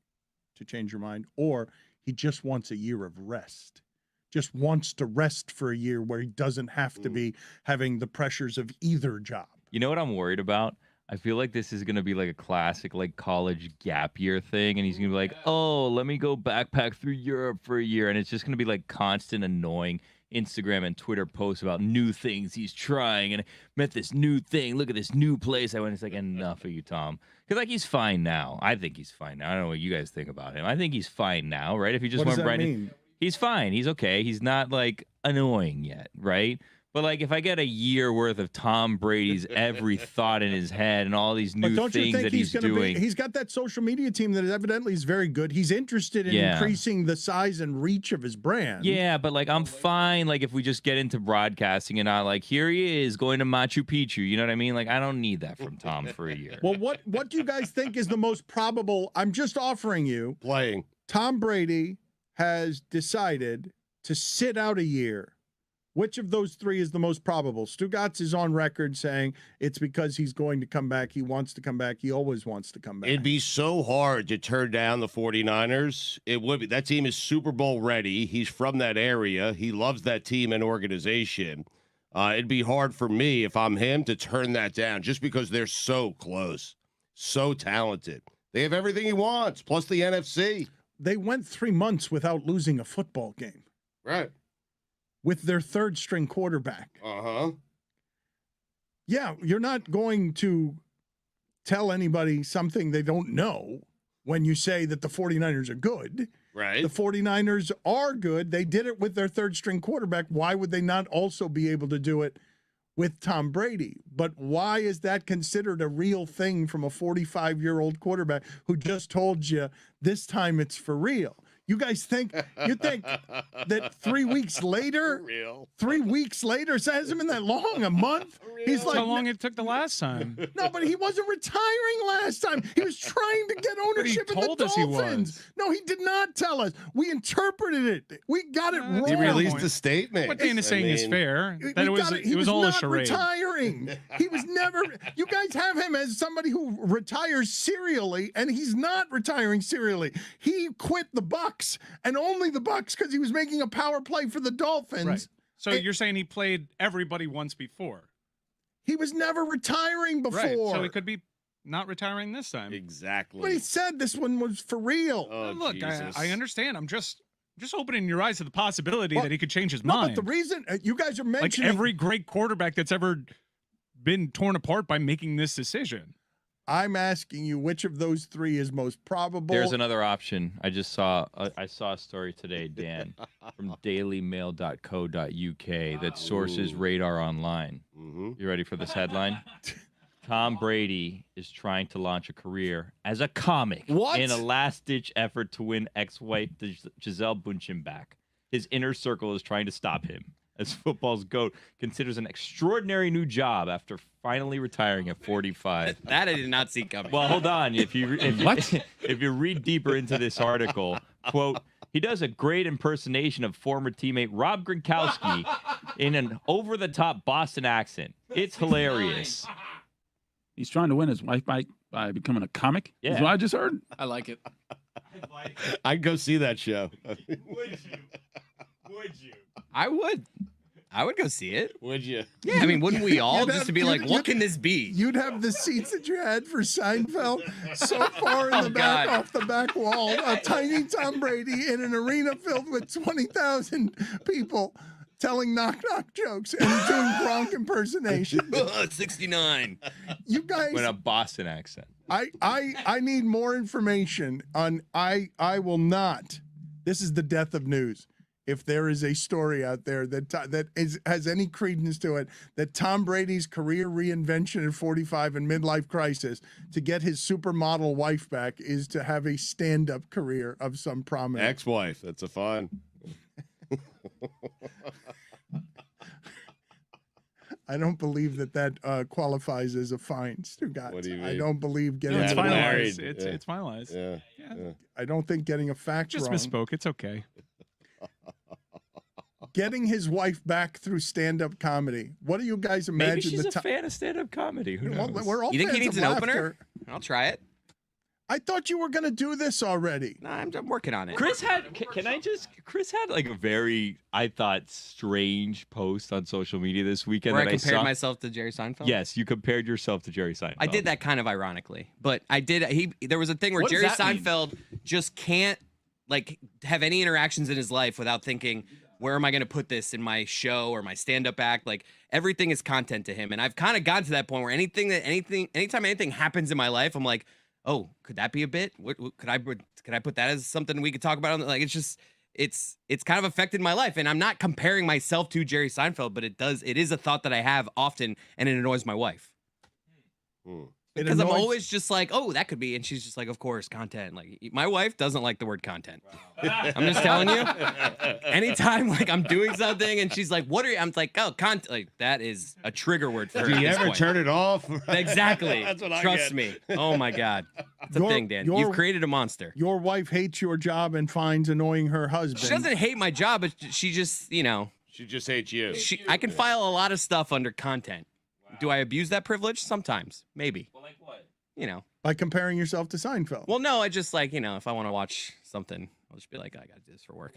to change your mind, or he just wants a year of rest. Just wants to rest for a year where he doesn't have to be having the pressures of either job. You know what I'm worried about? I feel like this is gonna be like a classic like college gap year thing, and he's gonna be like, "Oh, let me go backpack through Europe for a year," and it's just gonna be like constant annoying Instagram and Twitter posts about new things he's trying, and I met this new thing. Look at this new place I went. It's like, enough of you, Tom, because like he's fine now. I think he's fine now. I don't know what you guys think about him. I think he's fine now, right? If he just What does went that right in. mean? He's fine. He's okay. He's not like annoying yet, right? But like if I get a year worth of Tom Brady's every thought in his head and all these But new don't you things think that he's going to doing. be? He's got that social media team that evidently is very good. He's interested in Yeah. increasing the size and reach of his brand. Yeah, but like I'm fine. Like if we just get into broadcasting and not like here he is going to Machu Picchu. You know what I mean? Like I don't need that from Tom for a year. Well, what do you guys think is the most probable? I'm just offering you. Playing. Tom Brady has decided to sit out a year. Which of those three is the most probable? Stugotz is on record saying it's because he's going to come back. He wants to come back. He always wants to come back. It'd be so hard to turn down the 49ers. It would be. That team is Super Bowl ready. He's from that area. He loves that team and organization. It'd be hard for me, if I'm him, to turn that down just because they're so close, so talented. They have everything he wants, plus the NFC. They went 3 months without losing a football game. Right. With their third string quarterback. Uh-huh. Yeah, you're not going to tell anybody something they don't know when you say that the 49ers are good. Right. The 49ers are good. They did it with their third string quarterback. Why would they not also be able to do it with Tom Brady? But why is that considered a real thing from a 45-year-old quarterback who just told you this time it's for real? You guys think that 3 weeks later, 3 weeks later, it hasn't been that long, a month. He's That's like, how long it took the last time. no, but he wasn't retiring last time. He was trying to get ownership of the told us he Dolphins. was. No, he did not tell us. We interpreted it. We got it wrong. He released point. a statement. What Dana's saying is fair. That He it was all a not charade. retiring. He was never. You guys have him as somebody who retires serially, and he's not retiring serially. He quit the Bucs and only the Bucs because he was making a power play for the Dolphins. Right. So you're saying he played everybody once before. He was never retiring before. Right. So he could be not retiring this time. Exactly. But he said this one was for real. Oh, Look, Jesus. I understand. I'm just opening your eyes to the possibility Well, that he could change his No, mind. but the reason you guys are like mentioning every great quarterback that's ever been torn apart by making this decision. I'm asking you which of those three is most probable. There's another option. I just saw I saw a story today, Dan, from dailymail.co.uk that sources Radar Online. You ready for this headline? Tom Brady is trying to launch a career as a comic in a last-ditch effort to win ex-wife Gisele Bündchen back. His inner circle is trying to stop him, as football's GOAT considers an extraordinary new job after finally retiring at 45. That I did not see coming. Well, hold on. If you read deeper into this article, quote, he does a great impersonation of former teammate Rob Gronkowski in an over-the-top Boston accent. It's hilarious. He's trying to win his wife by becoming a comic. Yeah. That's what I just heard. I like it. I'd go see that show. Would you? I would go see it. Would you? Yeah, I mean, wouldn't we all You'd just have- to be like, what can this be? You'd have the seats that you had for Seinfeld so far in the back, God. off the back wall. A tiny Tom Brady in an arena filled with 20,000 people telling knock-knock jokes and doing Gronk impersonations. 69. You guys, With a Boston accent. I need more information on. I will not. This is the death of news. If there is a story out there that has any credence to it, that Tom Brady's career reinvention at 45 and midlife crisis to get his supermodel wife back is to have a stand-up career of some prominence. Ex-wife. That's a fun. I don't believe that qualifies as a fine, Stugatz. What do you mean? I don't believe getting. No, it's Yeah, it married. finalized. It's finalized. Yeah. I don't think getting a fact Just wrong. misspoke. It's okay. Getting his wife back through stand-up comedy. What do you guys imagine? Maybe she's the a fan of stand-up comedy. Who knows? Well, we're all You think he fans needs of an laughter. opener? I'll try it. I thought you were going to do this already. No, I'm working on it. Chris had Chris had like a very, I thought, strange post on social media this weekend Where I that compared saw. myself to Jerry Seinfeld? Yes, you compared yourself to Jerry Seinfeld. I did that kind of ironically, but I did. There was a thing where What does Jerry that mean? Seinfeld just can't like have any interactions in his life without thinking, where am I going to put this in my show or my stand-up act? Like everything is content to him, and I've kind of gotten to that point where anytime anything happens in my life, I'm like, oh, could that be a bit? What could I put that as something we could talk about? Like it's just. It's kind of affected my life, and I'm not comparing myself to Jerry Seinfeld, but it is a thought that I have often, and it annoys my wife. Because I'm always just like, oh, that could be, and she's just like, of course, content. Like my wife doesn't like the word content. I'm just telling you. Anytime like I'm doing something and she's like, what are you? I'm like, oh, content. Like that is a trigger word for her. Do at you this ever point. turn it off? Exactly. That's what I Trust get. me. Oh my God. It's a Your- thing, Dan. your- You've created a monster. Your wife hates your job and finds annoying her husband. She doesn't hate my job, but she just, She just hates you. I can file a lot of stuff under content. Do I abuse that privilege? Sometimes, maybe. Well, like what? By comparing yourself to Seinfeld. Well, no, I just like, if I want to watch something, I'll just be like, I got to do this for work.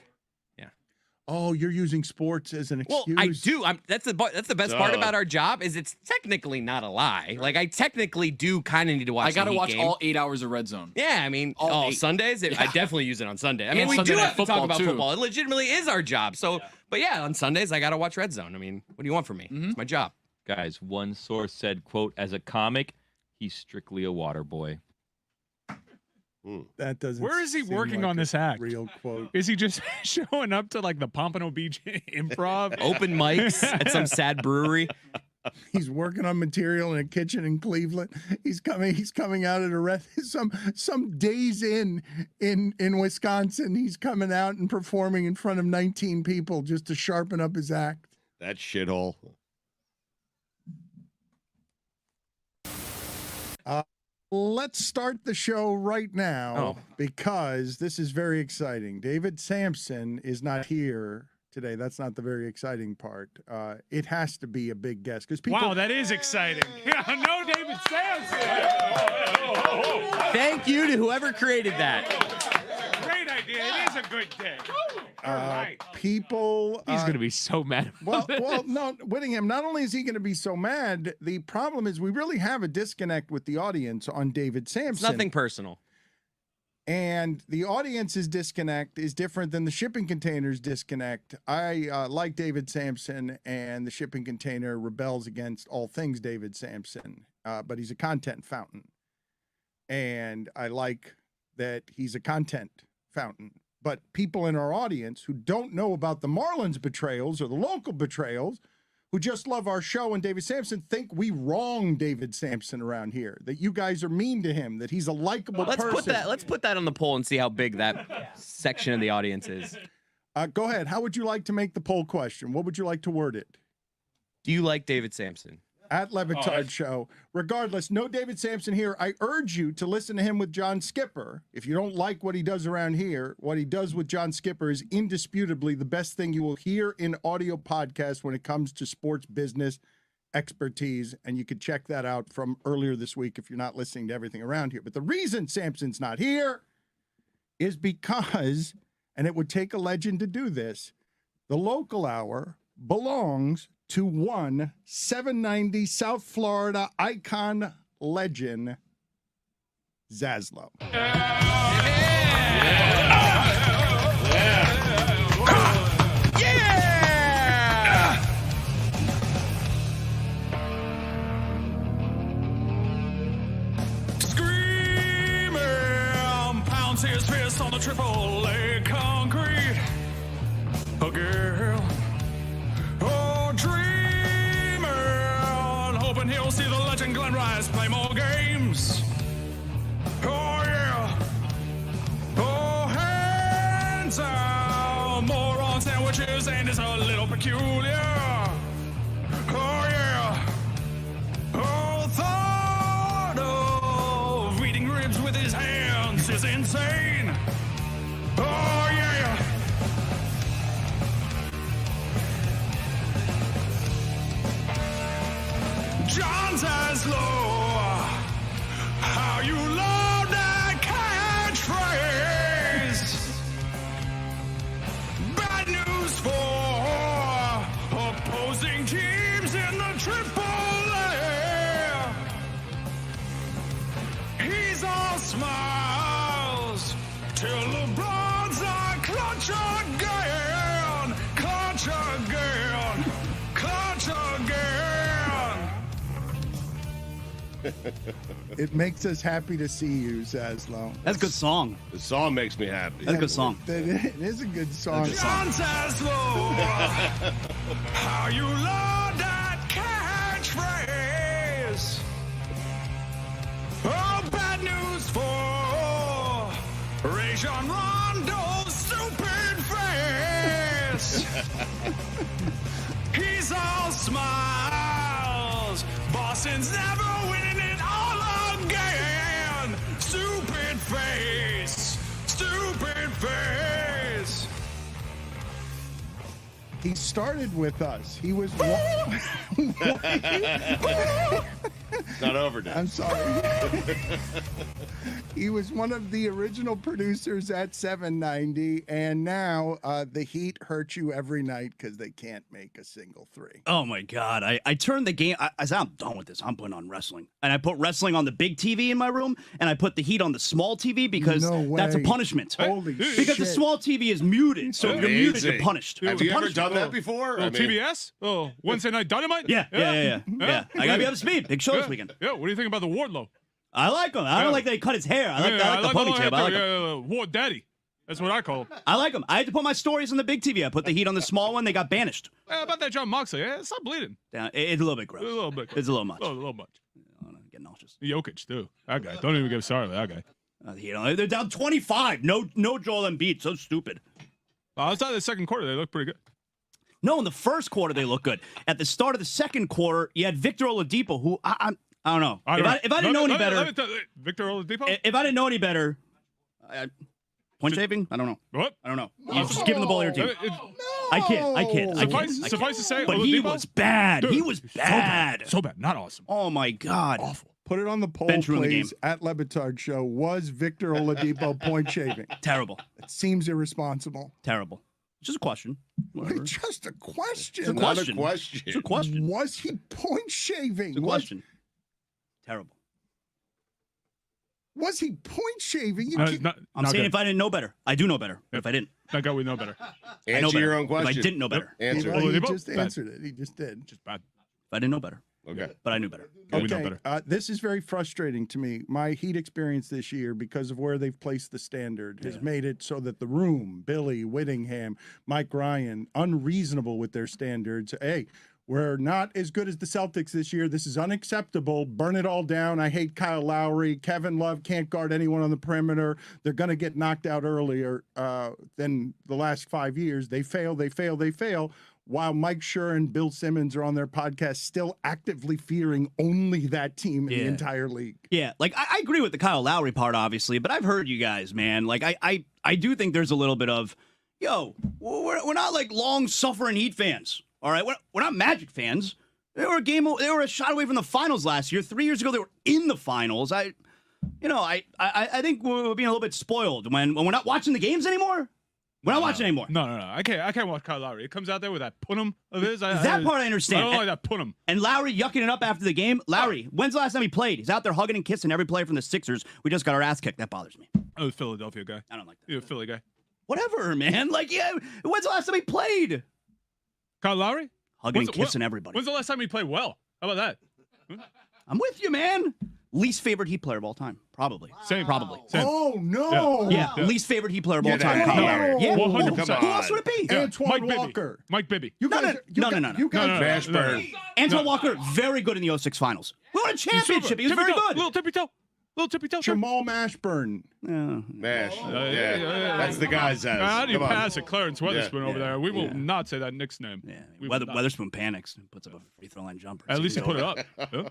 Oh, you're using sports as an Well, excuse. I do. That's the best part Duh. about our job is it's technically not a lie. Like I technically do kind of need to watch. I got to the Heat watch game. all 8 hours of Red Zone. Yeah, I mean, all 8. Sundays. I definitely use it on Sunday. I mean, And we Sunday do Night have to talk Football, about too. football. It legitimately is our job. So, but yeah, on Sundays I got to watch Red Zone. I mean, what do you want from me? It's my job. Guys, one source said, quote, as a comic, he's strictly a water boy. That doesn't. Where is he seem working like on a this act? Real quote. Is he just showing up to like the Pompano Beach Improv? Open mics at some sad brewery. He's working on material in a kitchen in Cleveland. He's coming out at a some days in Wisconsin. He's coming out and performing in front of 19 people just to sharpen up his act. That shithole. Let's start the show right now Oh. because this is very exciting. David Sampson is not here today. That's not the very exciting part. It has to be a big guest because people. Wow, that is exciting. Yeah, no David Sampson. Thank you to whoever created that. Great idea. It is a good day. All right. People. He's gonna be so mad. Well, no, Whittingham, not only is he going to be so mad, the problem is we really have a disconnect with the audience on David Sampson. It's nothing personal. And the audience's disconnect is different than the shipping container's disconnect. I like David Sampson, and the shipping container rebels against all things David Sampson, but he's a content fountain. and I like that he's a content fountain. But people in our audience who don't know about the Marlins betrayals or the local betrayals, who just love our show and David Sampson, think we wrong David Sampson around here, that you guys are mean to him, that he's a likable person. Let's put that on the poll and see how big that section of the audience is. Go ahead. How would you like to make the poll question? What would you like to word it? Do you like David Sampson? At LeBatard Show. Regardless, no David Sampson here. I urge you to listen to him with John Skipper. If you don't like what he does around here, what he does with John Skipper is indisputably the best thing you will hear in audio podcast when it comes to sports business expertise. And you can check that out from earlier this week if you're not listening to everything around here. But the reason Sampson's not here is because, and it would take a legend to do this, the local hour belongs to one 790 South Florida icon legend, Zaslow. Screaming, pounds his fist on the triple A concrete. A girl. Hoping he'll see the legend Glenn Rice play more games. Oh yeah. Oh, hands out. More on sandwiches and it's a little peculiar. Oh yeah. Oh, thought of eating ribs with his hands is insane. Oh yeah. John Zaslow, how you love that catchphrase. Bad news for opposing teams in the Triple A. He's all smiles till LeBron's a clutch again, clutch again, clutch again. It makes us happy to see you, Zaslow. That's a good song. The song makes me happy. That's a good song. It is a good song. John Zaslow, how you love that catchphrase. Oh, bad news for Rajon Rondo's stupid face. He's all smiles. Boston's never winning it all again. Stupid face. Stupid face. He started with us. He was Not over now. I'm sorry. He was one of the original producers at 790, and now the Heat hurt you every night because they can't make a single three. Oh my God. I turned the game. I said, I'm done with this. I'm putting on wrestling. And I put wrestling on the big TV in my room, and I put the Heat on the small TV because that's a punishment. Holy shit. Because the small TV is muted. So if you're muted, you're punished. Have you ever done that before? Oh, TBS? Oh, Wednesday Night Dynamite? Yeah. I gotta be up to speed. Big show this weekend. Yeah, what do you think about the Wardlow? I like him. I don't like that he cut his hair. I like the ponytail. But I like him. Ward Daddy. That's what I call him. I like him. I had to put my stories on the big TV. I put the Heat on the small one. They got banished. How about that John Moxley? Yeah, stop bleeding. It's a little bit gross. A little bit. It's a little much. A little much. I'm getting nauseous. Jokic, too. That guy. Don't even get started with that guy. They're down 25. No Joel Embiid. So stupid. Outside the second quarter, they look pretty good. No, in the first quarter, they look good. At the start of the second quarter, you had Victor Oladipo, who I don't know. If I didn't know any better. Victor Oladipo? If I didn't know any better. Point shaving? I don't know. What? I don't know. You're just giving the ball to your team. I can't. Suffice to say, but Oladipo? he was bad. Dude, he was bad. So bad. Not awesome. Oh, my God. Awful. Put it on the poll, Bench ruined the please. game. At LeBatard Show, was Victor Oladipo point shaving? Terrible. It seems irresponsible. Terrible. Just a question. Wait, just a question. It's a question. It's a question. Was he point shaving? It's a question. Terrible. Was he point shaving? I'm saying if I didn't know better. I do know better. But if I didn't. That guy we know better. Answer your own question. If I didn't know better. Answer. He just answered it. He just did. Just bad. If I didn't know better. Okay. But I knew better. We know Okay, better. this is very frustrating to me. My Heat experience this year, because of where they've placed the standard, has made it so that the room, Billy, Whittingham, Mike Ryan, unreasonable with their standards. Hey, we're not as good as the Celtics this year. This is unacceptable. Burn it all down. I hate Kyle Lowry. Kevin Love can't guard anyone on the perimeter. They're going to get knocked out earlier than the last 5 years. They fail. While Mike Schur and Bill Simmons are on their podcast still actively fearing only that team in the entire league. Yeah, like I agree with the Kyle Lowry part, obviously, but I've heard you guys, man. Like I do think there's a little bit of, we're not like long-suffering Heat fans, all right? We're not Magic fans. They were a shot away from the finals last year. 3 years ago, they were in the finals. I think we're being a little bit spoiled when we're not watching the games anymore. We're not watching anymore. No. I can't watch Kyle Lowry. It comes out there with that punum of his. That part I understand. I don't like that punum. And Lowry yucking it up after the game. Lowry, when's the last time he played? He's out there hugging and kissing every player from the Sixers. We just got our ass kicked. That bothers me. Oh, Philadelphia guy. I don't like that. You're a Philly guy. Whatever, man. Like, yeah, when's the last time he played? Kyle Lowry? Hugging and kissing everybody. When's the last time he played well? How about that? I'm with you, man. Least favorite Heat player of all time. Probably. Same. Probably. Same. Oh, no. Yeah. Least favorite Heat player of all time. out of Kyle here. Lowry. Yeah. 100%. Who else would it be? Yeah. Antoine Mike Bibby. Walker. Mike Bibby. You guys, No. You guys, Mashburn. Antoine Walker, very good in the 06 finals. We won a championship. He was very good. Little tippy toe. Jamal Mashburn. Mash. yeah. That's the guy's ass. How do you Come on. pass it, Clarence Weatherspoon over there? We will not say that Knicks name. Yeah. We will not. Weatherspoon panics and puts up a free throw line jumper. At least he put it up. Yeah.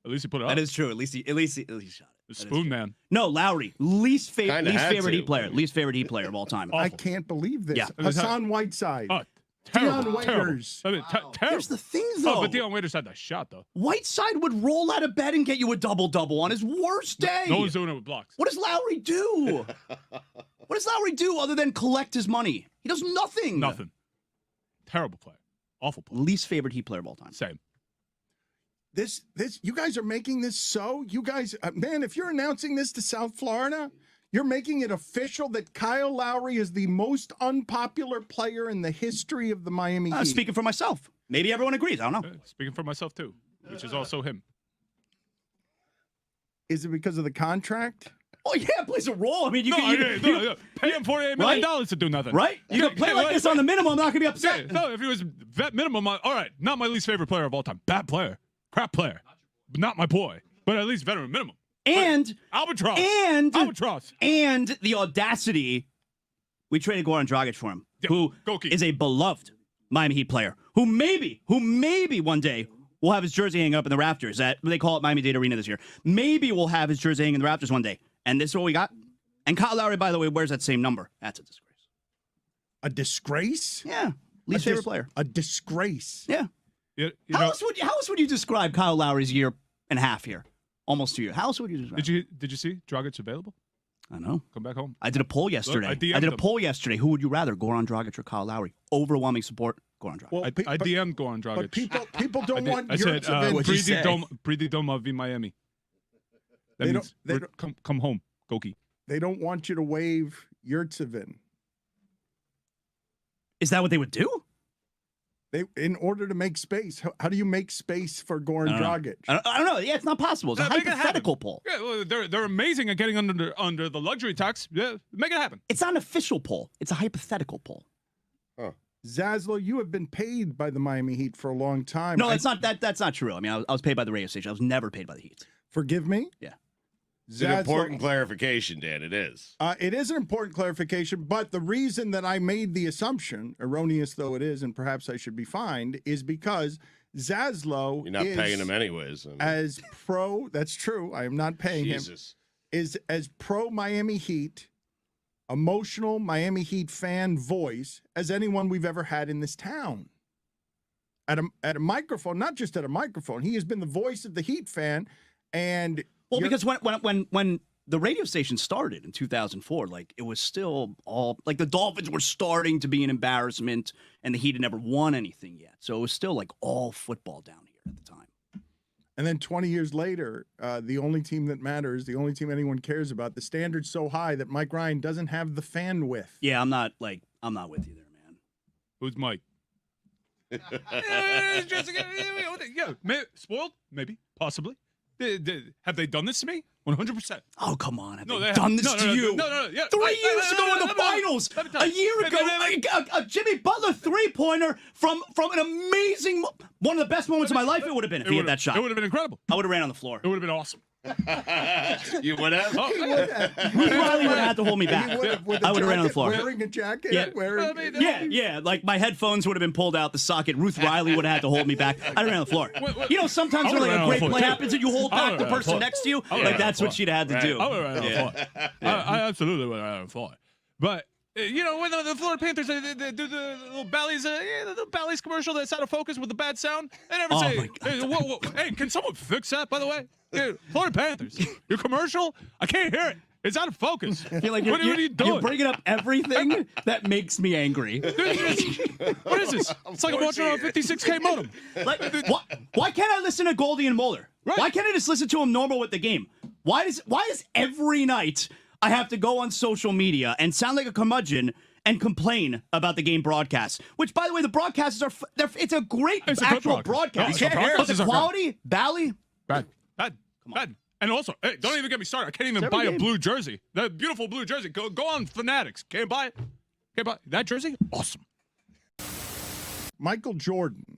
At least he put it up. That is true. At least he shot it. The Spoon Man. No, Lowry, least favorite to. Heat player. Least favorite Heat player of all time. I can't believe this. Yeah. Hassan Whiteside. Oh, terrible. Dion Terrible. Waiters. I mean, terrible. Here's the thing, though. Oh, but Dion Waiters had that shot, though. Whiteside would roll out of bed and get you a double-double on his worst day. No one's doing it with blocks. What does Lowry do? What does Lowry do other than collect his money? He does nothing. Nothing. Terrible player. Awful player. Least favorite Heat player of all time. Same. This, you guys are making this so? You guys, man, if you're announcing this to South Florida, you're making it official that Kyle Lowry is the most unpopular player in the history of the Miami Heat. Speaking for myself. Maybe everyone agrees. I don't know. Speaking for myself, too, which is also him. Is it because of the contract? Oh, yeah, it plays a role. I mean, you can pay him $48 million to do nothing. Right? You can play like this on the minimum. I'm not going to be upset. No, if he was vet minimum, all right, not my least favorite player of all time. Bad player. Crap player. Not my boy. But at least veteran minimum. And Albatross. And the audacity, we traded Goran Dragic for him, who is a beloved Miami Heat player, who maybe one day will have his jersey hanging up in the rafters. They call it Miami-Dade Arena this year. Maybe we'll have his jersey hanging in the rafters one day. And this is what we got. And Kyle Lowry, by the way, wears that same number. That's a disgrace. A disgrace? Yeah. Least favorite player. A disgrace. Yeah. How else would you describe Kyle Lowry's year and a half here? Almost 2 years. How else would you describe? Did you see Dragic available? I know. Come back home. I did a poll yesterday. Look, I did a poll yesterday. Who would you rather, Goran Dragic or Kyle Lowry? Overwhelming support, Goran Dragic. Well, I DM'd Goran Dragic. But people don't want I said, Priti Doma v Miami. That means come home, Goki. They don't want you to waive Yurtsevin. Is that what they would do? In order to make space, how do you make space for Goran Dragic? I don't know. Yeah, it's not possible. It's a hypothetical poll. Yeah, well, they're amazing at getting under the luxury tax. Yeah, make it happen. It's not an official poll. It's a hypothetical poll. Huh. Zaslow, you have been paid by the Miami Heat for a long time. No, that's not true. I mean, I was paid by the radio station. I was never paid by the Heat. Forgive me? Yeah. It's an important clarification, Dan. It is. It is an important clarification, but the reason that I made the assumption, erroneous though it is, and perhaps I should be fined, is because Zaslow You're not paying him anyways. As pro, that's true. I am not paying him. Is as pro Miami Heat, emotional Miami Heat fan voice as anyone we've ever had in this town. At a microphone, not just at a microphone. He has been the voice of the Heat fan, and well, because when the radio station started in 2004, like it was still all like the Dolphins were starting to be an embarrassment, and the Heat had never won anything yet, so it was still like all football down here at the time. And then 20 years later, the only team that matters, the only team anyone cares about, the standard's so high that Mike Ryan doesn't have the fan width. Yeah, I'm not with you there, man. Who's Mike? spoiled? Maybe, possibly. Have they done this to me? 100%. Oh, come on. Have No, they they done haven't. this No, to you? No. Yeah. 3 years ago in the finals, a year ago, a Jimmy Butler three-pointer from an amazing, one of the best moments of my life it would have been if he hit that shot. It would have been incredible. I would have ran on the floor. It would have been awesome. You would have? Ruth Riley would have had to hold me back. I would have ran on the floor. Wearing a jacket. Yeah. Yeah. Like my headphones would have been pulled out the socket. Ruth Riley would have had to hold me back. I'd have ran on the floor. You know, sometimes when like a great play happens and you hold back the person next to you, like that's what she'd have had to do. I would have ran on the floor. I absolutely would have ran on the floor. But you know, when the Florida Panthers they do the little Bally's, the little Bally's commercial that's out of focus with the bad sound, they never say, hey, can someone fix that, by the way? Dude, Florida Panthers, your commercial, I can't hear it. It's out of focus. I feel like what are you doing? You're bringing up everything that makes me angry. What is this? It's like I'm watching on a 56K modem. Like, why can't I listen to Goldie and Moeller? Right. Why can't I just listen to him normal with the game? Why is every night I have to go on social media and sound like a curmudgeon and complain about the game broadcasts? Which, by the way, the broadcasts it's a great actual broadcast. You can't hear it. But the quality, Bally, bad. And also, hey, don't even get me started. I can't even buy a blue jersey. That beautiful blue jersey. Go on Fanatics. Can't buy it. That jersey? Awesome. Michael Jordan,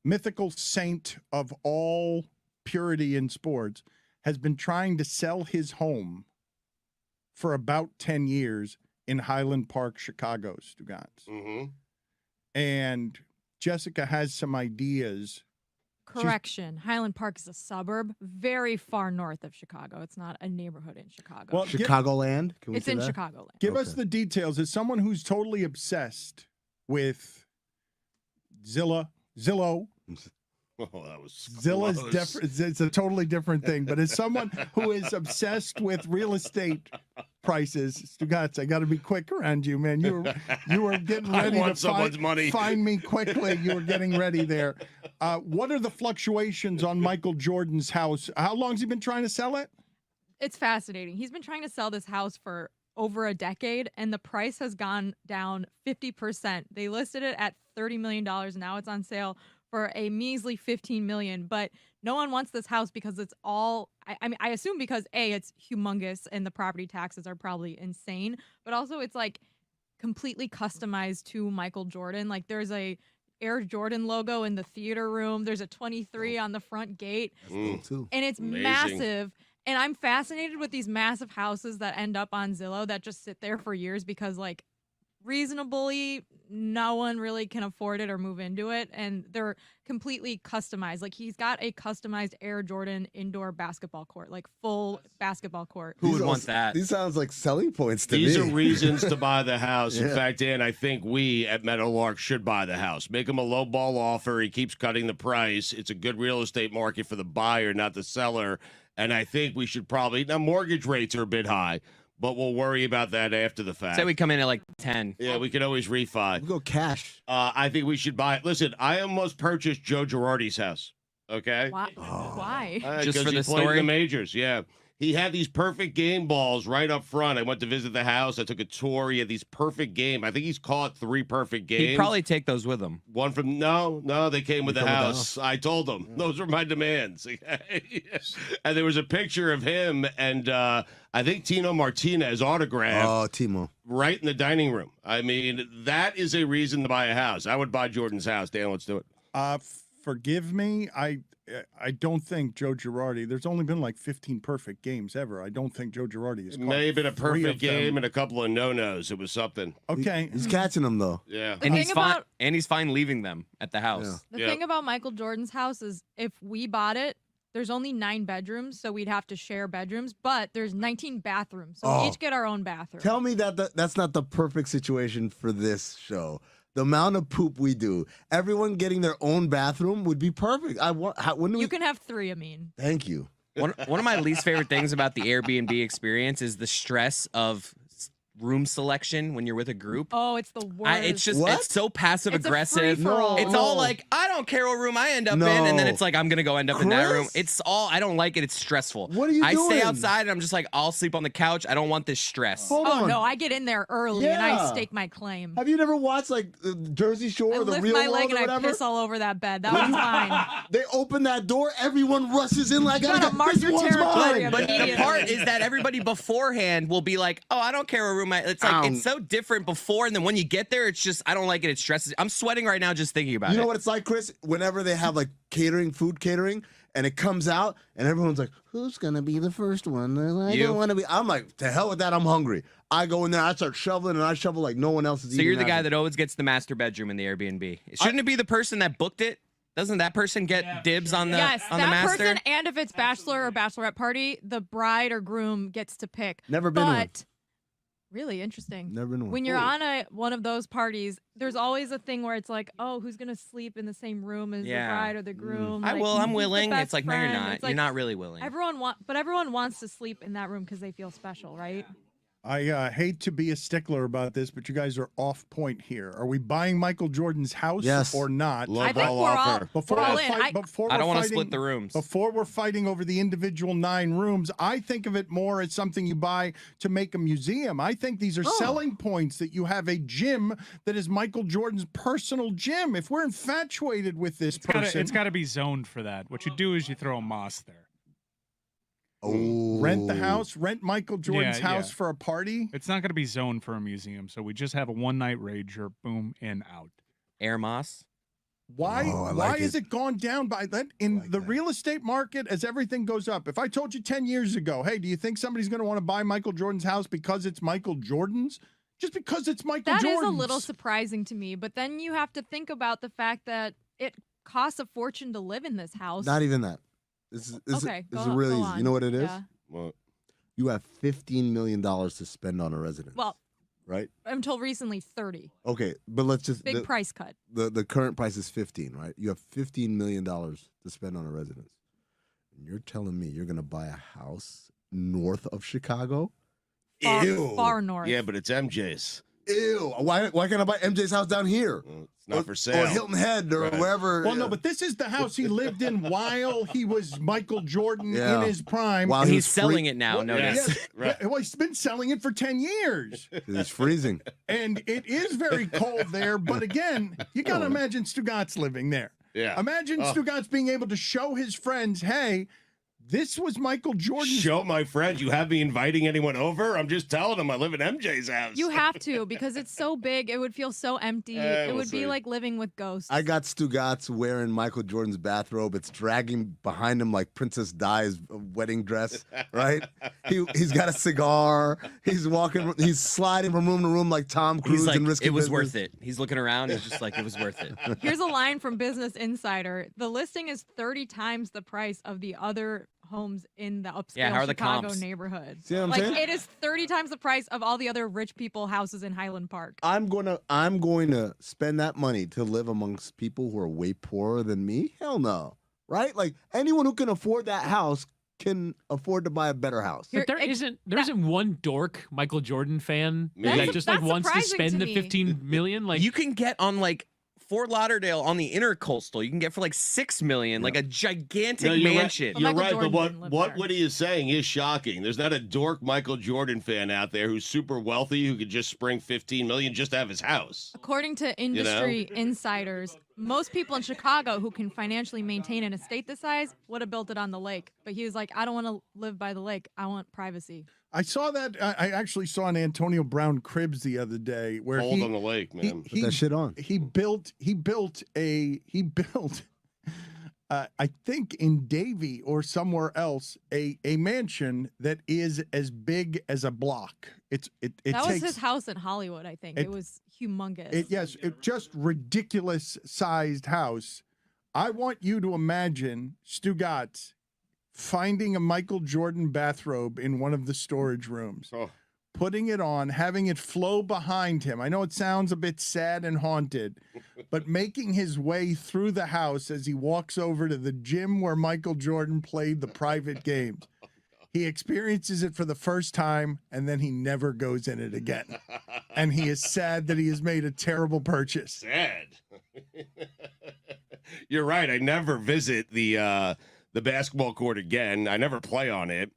mythical saint of all purity in sports, has been trying to sell his home for about 10 years in Highland Park, Chicago, Stugans. Mm-hmm. And Jessica has some ideas. Correction. Highland Park is a suburb very far north of Chicago. It's not a neighborhood in Chicago. Well, Chicagoland? Can we it's say in that? Chicagoland. Give us the details. As someone who's totally obsessed with Zillow. Oh, that was Zilla's close. different. It's a totally different thing. But as someone who is obsessed with real estate prices, Stugats, I got to be quick around you, man. You were getting ready I want to someone's money. find me quickly. You were getting ready there. What are the fluctuations on Michael Jordan's house? How long has he been trying to sell it? It's fascinating. He's been trying to sell this house for over a decade, and the price has gone down 50%. They listed it at $30 million. Now it's on sale for a measly $15 million. But no one wants this house because it's all, I assume because A, it's humongous and the property taxes are probably insane, but also it's like completely customized to Michael Jordan. Like there's a Air Jordan logo in the theater room. There's a 23 on the front gate. That's cool too. And it's Amazing. massive. And I'm fascinated with these massive houses that end up on Zillow that just sit there for years because, like, reasonably, no one really can afford it or move into it. And they're completely customized. Like, he's got a customized Air Jordan indoor basketball court, like full basketball court. Who would want that? These sounds like selling points to me. These are reasons to buy the house. In Yeah. fact, Dan, I think we at Meadowlark should buy the house. Make him a low ball offer. He keeps cutting the price. It's a good real estate market for the buyer, not the seller. And I think we should probably, now mortgage rates are a bit high, but we'll worry about that after the fact. Say we come in at like 10. Yeah, we can always refi. We go cash. I think we should buy it. Listen, I almost purchased Joe Girardi's house. Okay? Why? Why? Just 'cause for he the played in story? the majors, yeah. He had these perfect game balls right up front. I went to visit the house. I took a tour. He had these perfect game. I think he's caught 3 perfect games. He'd probably take those with him. One from no, they came with the come with the house. I told them those were my demands. And there was a picture of him and I think Tino Martinez autographed Oh, Timo. right in the dining room. I mean, that is a reason to buy a house. I would buy Jordan's house. Dan, let's do it. Forgive me. I don't think Joe Girardi. There's only been like 15 perfect games ever. I don't think Joe Girardi has. It may have been a 3 perfect of them. game and a couple of no-nos. It was something. Okay. He's catching them though. Yeah. The And thing he's fine. about- And he's fine leaving them at the house. The Yeah. thing about Michael Jordan's house is if we bought it, there's only 9 bedrooms, so we'd have to share bedrooms, but there's 19 bathrooms, so we Oh. each get our own bathroom. Tell me that's not the perfect situation for this show. The amount of poop we do, everyone getting their own bathroom would be perfect. When do we? You can have 3, Amin. Thank you. One of my least favorite things about the Airbnb experience is the stress of room selection when you're with a group. Oh, it's the worst. It's just it's so passive It's a aggressive. free-for-all. It's all like, I don't care what room I end up in, and then it's like I'm gonna go end up in that room. It's all I don't like it. It's stressful. What are you I doing? stay outside and I'm just like, I'll sleep on the couch. I don't want this stress. Hold on. No, I get in there early and I Yeah. stake my claim. Have you never watched like Jersey Shore I or the lift Real my World leg and or I whatever? piss all over that bed. That was fine. They open that door, everyone rushes in like, gotta mark this your one's territory mine. But the immediately. part is that everybody beforehand will be like, oh, I don't care what room it's like, it's so different before, and then when you get there, it's just, I don't like it. It stresses. I'm sweating right now just thinking about it. You know what it's like, Chris? Whenever they have like food catering, and it comes out, and everyone's like, who's gonna be the first one? I You. don't want to be. I'm like, to hell with that. I'm hungry. I go in there, I start shoveling, and I shovel like no one else is So eating. you're the guy after. that always gets the master bedroom in the Airbnb. Shouldn't it be the person that booked it? Doesn't that person get dibs on the Yes, on the that master? person, and if it's bachelor or bachelorette party, the bride or groom gets to pick. Never been to one. But really interesting. Never been to one. When you're on one of those parties, there's always a thing where it's like, oh, who's gonna sleep in the same room as the bride or the groom? I Like, will. I'm who's the willing. best It's like, no, you're friend? not. It's You're like, not really willing. But everyone wants to sleep in that room because they feel special, right? I hate to be a stickler about this, but you guys are off point here. Are we buying Michael Jordan's house Yes. or not? Low I think ball we're offer. we're all in. Before I don't want want to split the rooms. Before we're fighting over the individual 9 rooms, I think of it more as something you buy to make a museum. I think these are selling points that you have a gym that is Michael Jordan's personal gym. If we're infatuated with this person, It's got to be zoned for that. What you do is you throw a mosque there. rent the house, rent Michael Jordan's Yeah, house yeah. for a party. It's not going to be zoned for a museum, so we just have a one-night rager, boom, in, out. Air Moss. Why? Oh, I why like is it. it gone down by that in the real estate market as everything goes up? If I told you 10 years ago, hey, do you think somebody's going to want to buy Michael Jordan's house because it's Michael Jordan's? Just because it's Michael That Jordan's. is a little surprising to me. But then you have to think about the fact that it costs a fortune to live in this house. Not even that. This Okay, is go- really go easy. You on. know what it is? Yeah. Well, You have $15 million to spend on a residence. Well, right? until recently, 30. Okay, but let's just Big price cut. The current price is 15, right? You have $15 million to spend on a residence. And you're telling me you're gonna buy a house north of Chicago? Far north. yeah, but it's MJ's. Ew. Why can't I buy MJ's house down here? It's not for sale. Or Hilton Head or Right. wherever. Well, no, but this is the house he lived in while he was Michael Jordan Yeah. in his prime. While And he he's was selling free- it now. Well, Notice. yes. Right. Well, he's been selling it for 10 years. It's freezing. And it is very cold there. But again, you got to imagine Stugatz living there. Yeah. Imagine Oh. Stugatz being able to show his friends, hey, this was Michael Jordan's. Show my friends. You have me inviting anyone over? I'm just telling them I live at MJ's house. You have to because it's so big. It would feel so empty. It we'll would be see. like living with ghosts. I got Stugatz wearing Michael Jordan's bathrobe. It's dragging behind him like Princess Di's wedding dress, right? He's got a cigar. He's walking. He's sliding from room to room like Tom Cruise He's like, in Risky it was Business. worth it. He's looking around. He's just like, it was worth it. Here's a line from Business Insider. The listing is 30 times the price of the other homes in the upscale Yeah, how are the Chicago comps? neighborhood. See what I'm like saying? it is 30 times the price of all the other rich people houses in Highland Park. I'm going to spend that money to live amongst people who are way poorer than me? Hell no. Right? Like anyone who can afford that house can afford to buy a better house. But there isn't one dork Michael Jordan fan That's- that just like that's wants to surprising spend to the me. 15 million. Like You can get on like Fort Lauderdale on the intercoastal. You can get for like $6 million, like a gigantic No, you're mansion. Right. You're Michael right, Jordan but didn't live what there. Woody is saying is shocking. There's not a dork Michael Jordan fan out there who's super wealthy who could just spring 15 million just to have his house. According to industry insiders, most people in Chicago who can financially maintain an estate this size would have built it on the lake. But he was like, I don't want to live by the lake. I want privacy. I saw that. I actually saw an Antonio Brown cribs the other day where Cold on the lake, man. Put that shit on. He built I think in Davie or somewhere else a mansion that is as big as a block. It That was takes his house in Hollywood, I think. It was humongous. it just ridiculous sized house. I want you to imagine Stugatz finding a Michael Jordan bathrobe in one of the storage rooms. Oh. Putting it on, having it flow behind him. I know it sounds a bit sad and haunted, but making his way through the house as he walks over to the gym where Michael Jordan played the private games. He experiences it for the first time, and then he never goes in it again. And he is sad that he has made a terrible purchase. Sad. You're right. I never visit the basketball court again. I never play on it.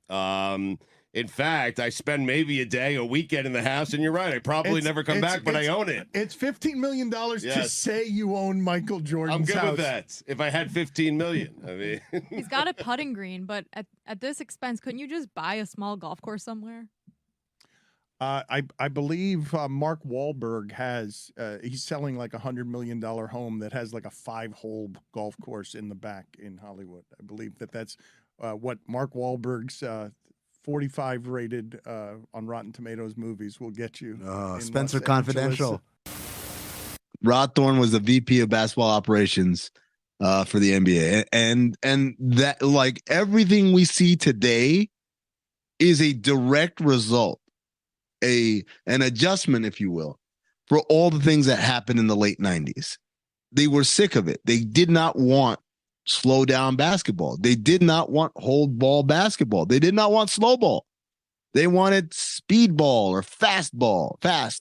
In fact, I spend maybe a weekend in the house, and you're right. I probably never come back, but I own it. It's $15 million to say you own Michael Jordan's I'm good house. with that. If I had $15 million, I mean, He's got a putting green, but at this expense, couldn't you just buy a small golf course somewhere? I believe Mark Wahlberg has he's selling like $100 million home that has like a 5-hole golf course in the back in Hollywood. I believe that's what Mark Wahlberg's 45 rated on Rotten Tomatoes movies will get you. Spencer Confidential. Rod Thorne was the VP of basketball operations for the NBA, and that, like, everything we see today is a direct result, an adjustment, if you will, for all the things that happened in the late 90s. They were sick of it. They did not want slow down basketball. They did not want hold ball basketball. They did not want slow ball. They wanted speed ball or fast ball, ball.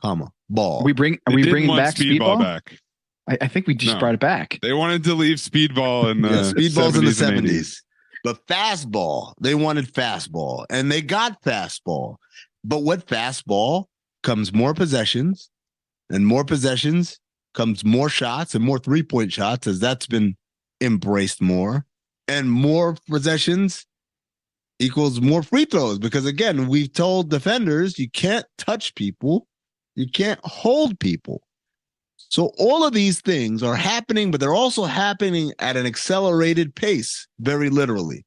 Are we bringing back speedball back? I think we just brought it back. They wanted to leave speedball in the speedballs 70s in the and 70s. 80s. But fastball, they wanted fastball, and they got fastball. But with fastball comes more possessions, and more possessions comes more shots and more 3-point shots, as that's been embraced more, and more possessions equals more free throws, because again, we've told defenders you can't touch people, you can't hold people. So all of these things are happening, but they're also happening at an accelerated pace, very literally.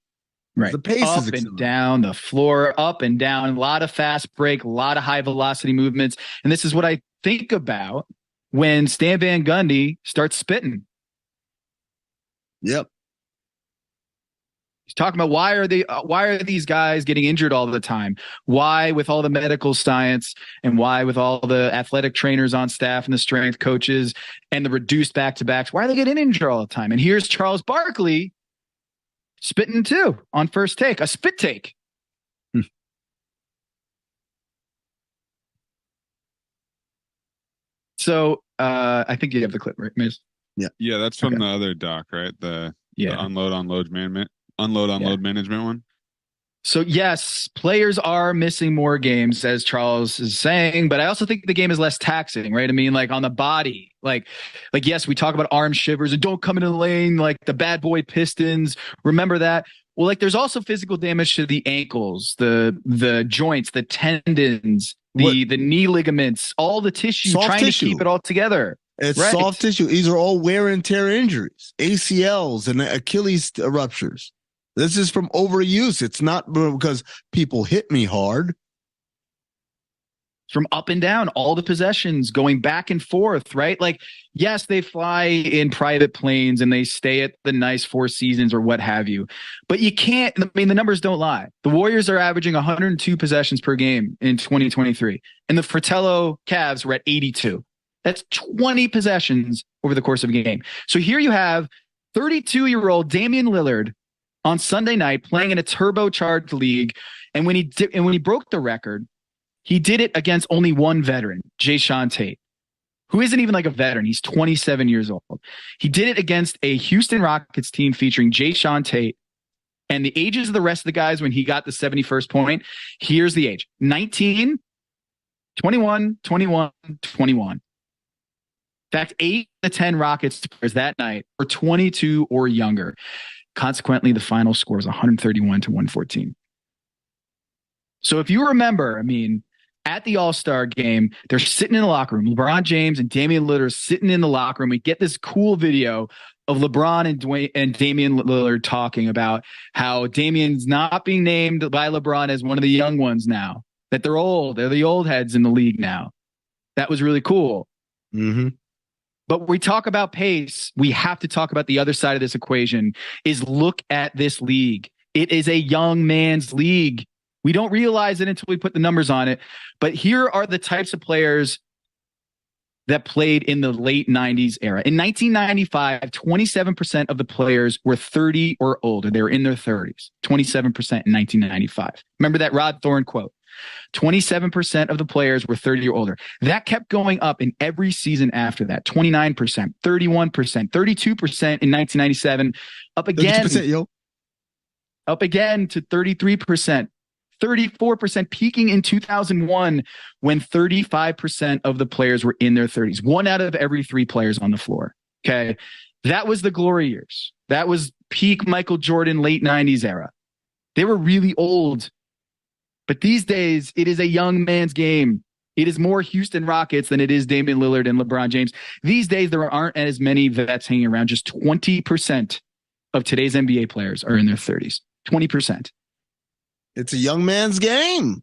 Right. The pace up is and down the floor, up and down, a lot of fast break, a lot of high velocity movements. And this is what I think about when Stan Van Gundy starts spitting. Yep. He's talking about why are these guys getting injured all the time? Why, with all the medical science and why with all the athletic trainers on staff and the strength coaches and the reduced back-to-backs, why are they getting injured all the time? And here's Charles Barkley spitting too on first take, a spit take. So I think you have the clip, right, Mace? Yeah, that's from the other doc, right? The unload management one. So yes, players are missing more games, as Charles is saying, but I also think the game is less taxing, right? I mean, like on the body, like yes, we talk about arm shivers and don't come into the lane like the bad boy Pistons. Remember that? Well, like there's also physical damage to the ankles, the joints, the tendons, the knee ligaments, all the tissue, trying to keep it all together. It's soft tissue. These are all wear and tear injuries, ACLs and Achilles ruptures. This is from overuse. It's not because people hit me hard. From up and down, all the possessions going back and forth, right? Like, yes, they fly in private planes and they stay at the nice Four Seasons or what have you. But you can't, I mean, the numbers don't lie. The Warriors are averaging 102 possessions per game in 2023. And the Fratello Cavs were at 82. That's 20 possessions over the course of a game. So here you have 32-year-old Damian Lillard on Sunday night playing in a turbocharged league. And when he broke the record, he did it against only one veteran, Jayshawn Tate, who isn't even like a veteran. He's 27 years old. He did it against a Houston Rockets team featuring Jayshawn Tate. And the ages of the rest of the guys when he got the 71st point, here's the age: 19, 21, 21, 21. In fact, 8 of the 10 Rockets players that night were 22 or younger. Consequently, the final score is 131 to 114. So if you remember, I mean, at the All-Star game, they're sitting in the locker room. LeBron James and Damian Lillard are sitting in the locker room. We get this cool video of LeBron and Damian Lillard talking about how Damian's not being named by LeBron as one of the young ones now, that they're old. They're the old heads in the league now. That was really cool. Mm-hmm. But when we talk about pace, we have to talk about the other side of this equation, is look at this league. It is a young man's league. We don't realize it until we put the numbers on it. But here are the types of players that played in the late 90s era. In 1995, 27% of the players were 30 or older. They were in their 30s. 27% in 1995. Remember that Rod Thorne quote? 27% of the players were 30 or older. That kept going up in every season after that. 29%, 31%, 32% in 1997. Up again. 32%, yo. Up again to 33%. 34%, peaking in 2001 when 35% of the players were in their 30s. 1 out of every 3 players on the floor. Okay. That was the glory years. That was peak Michael Jordan, late 90s era. They were really old. But these days, it is a young man's game. It is more Houston Rockets than it is Damian Lillard and LeBron James. These days, there aren't as many vets hanging around. Just 20% of today's NBA players are in their 30s. 20%. It's a young man's game.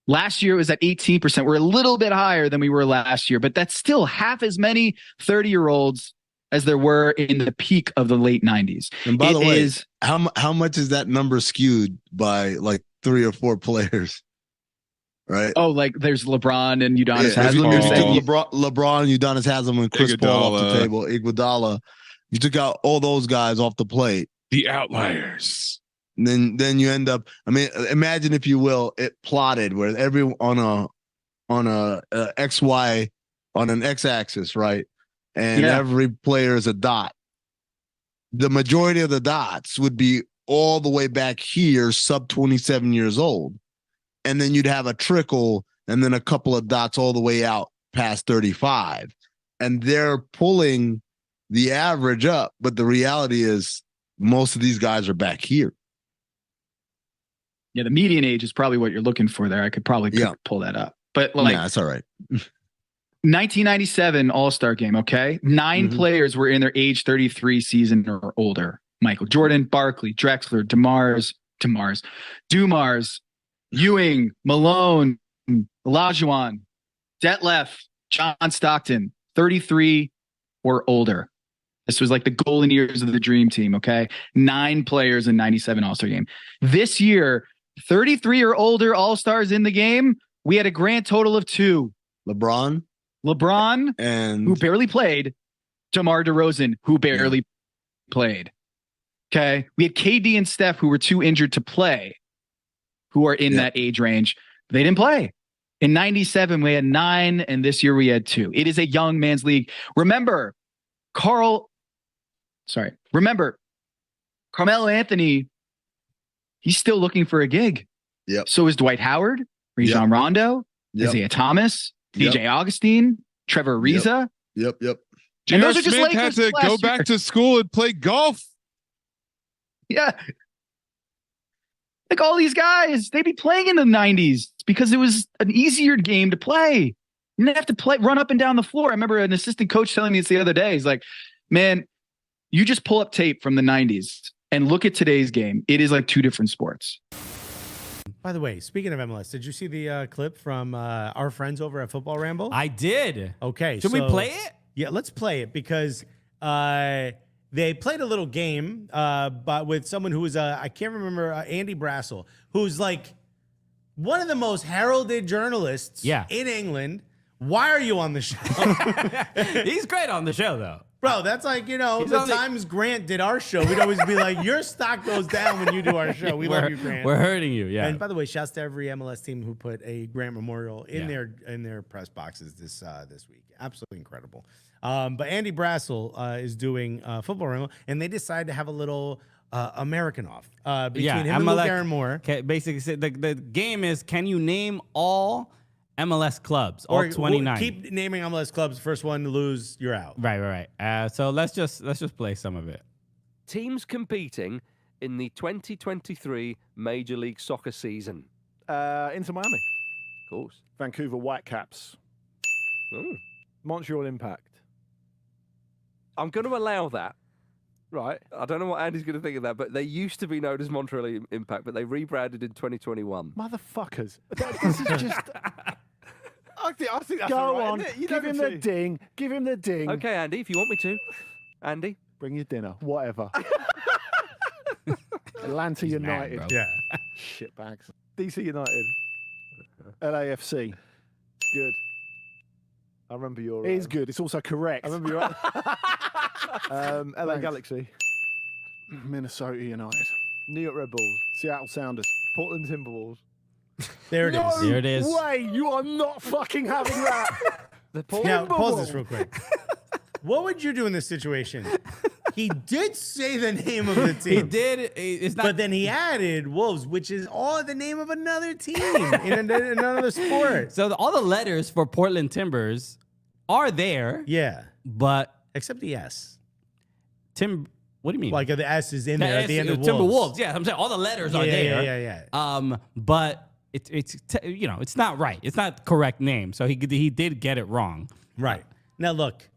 Last year it was at 18%. We're a little bit higher than we were last year, but that's still half as many 30-year-olds as there were in the peak of the late 90s. And by the way, how much is that number skewed by like 3 or 4 players? Right? Oh, like there's LeBron and Udonis Haslem. If you took LeBron, Udonis Haslem, and Chris Paul off the table, Iguodala, you took out all those guys off the plate. The outliers. Then you end up. I mean, imagine if you will, it plotted where every on a XY on an x-axis, right? And every player is a dot. The majority of the dots would be all the way back here, sub 27 years old, and then you'd have a trickle, and then a couple of dots all the way out past 35, and they're pulling the average up. But the reality is, most of these guys are back here. Yeah, the median age is probably what you're looking for there. I could probably pull that up. But like, that's all right. 1997 All-Star game, okay? 9 players were in their age 33 season or older. Michael Jordan, Barkley, Drexler, Dumars, Ewing, Malone, Olajuwon, Detlef, John Stockton, 33 or older. This was like the golden years of the dream team, okay? 9 players in 97 All-Star game. This year, 33 or older All-Stars in the game, we had a grand total of 2. LeBron, and who barely played, DeMar DeRozan, who barely played. Okay. We had KD and Steph, who were too injured to play, who are in that age range. They didn't play. In 97, we had 9, and this year we had 2. It is a young man's league. Remember, Carmelo Anthony, he's still looking for a gig. Yep. So is Dwight Howard, Rajon Rondo, Isaiah Thomas, DJ Augustine, Trevor Ariza. Yep. And those are just Smith Lakers had to go back to school and play golf. Yeah. Like all these guys, they'd be playing in the 90s because it was an easier game to play. You didn't have to run up and down the floor. I remember an assistant coach telling me this the other day. He's like, man, you just pull up tape from the 90s and look at today's game. It is like 2 different sports. By the way, speaking of MLS, did you see the clip from our friends over at Football Ramble? I did. Okay. Should we play it? Yeah, let's play it because they played a little game but with someone who was, I can't remember, Andy Brassel, who's like one of the most heralded journalists in England. Why are you on the show? He's great on the show, though. Bro, that's like, the times Grant did our show, we'd always be like, your stock goes down when you do our show. We love you, Grant. We're hurting you, yeah. And by the way, shouts to every MLS team who put a Grant Memorial in their press boxes this week. Absolutely incredible. But Andy Brassel is doing Football Ramble, and they decided to have a little American off between him and Luke Aaron Moore. Basically, the game is, can you name all MLS clubs, all 29. Keep naming MLS clubs. First one to lose, you're out. Right. So let's just play some of it. Teams competing in the 2023 Major League Soccer season. Inter Miami. Of course. Vancouver Whitecaps. Ooh. Montreal Impact. I'm going to allow that. Right. I don't know what Andy's going to think of that, but they used to be known as Montreal Impact, but they rebranded in 2021. Motherfuckers. This is just... I think that's Go right, on. Give him the ding. Give him the ding. Okay, Andy, if you want me to. Andy? Bring your dinner. Whatever. Atlanta United. Mad, yeah. Shitbags. DC United. LAFC. Good. I remember your. It is good. It's also correct. I remember your. LA Thanks. Galaxy, Minnesota United, New York Red Bulls, Seattle Sounders. Portland Timberwolves. There it is. No There it is. way! You are not fucking having that. The Now, pause this Timberwolves. real quick. What would you do in this situation? He did say the name of the team. He did. It's not. But then he added Wolves, which is all the name of another team in another sport. So all the letters for Portland Timbers are there. Yeah. But except the S. What do you mean? Like the S is in there at the end of Timberwolves. Wolves. Yeah, I'm saying all the letters are Yeah, there. yeah. But it's not right. It's not the correct name. So he did get it wrong. Right. Now look,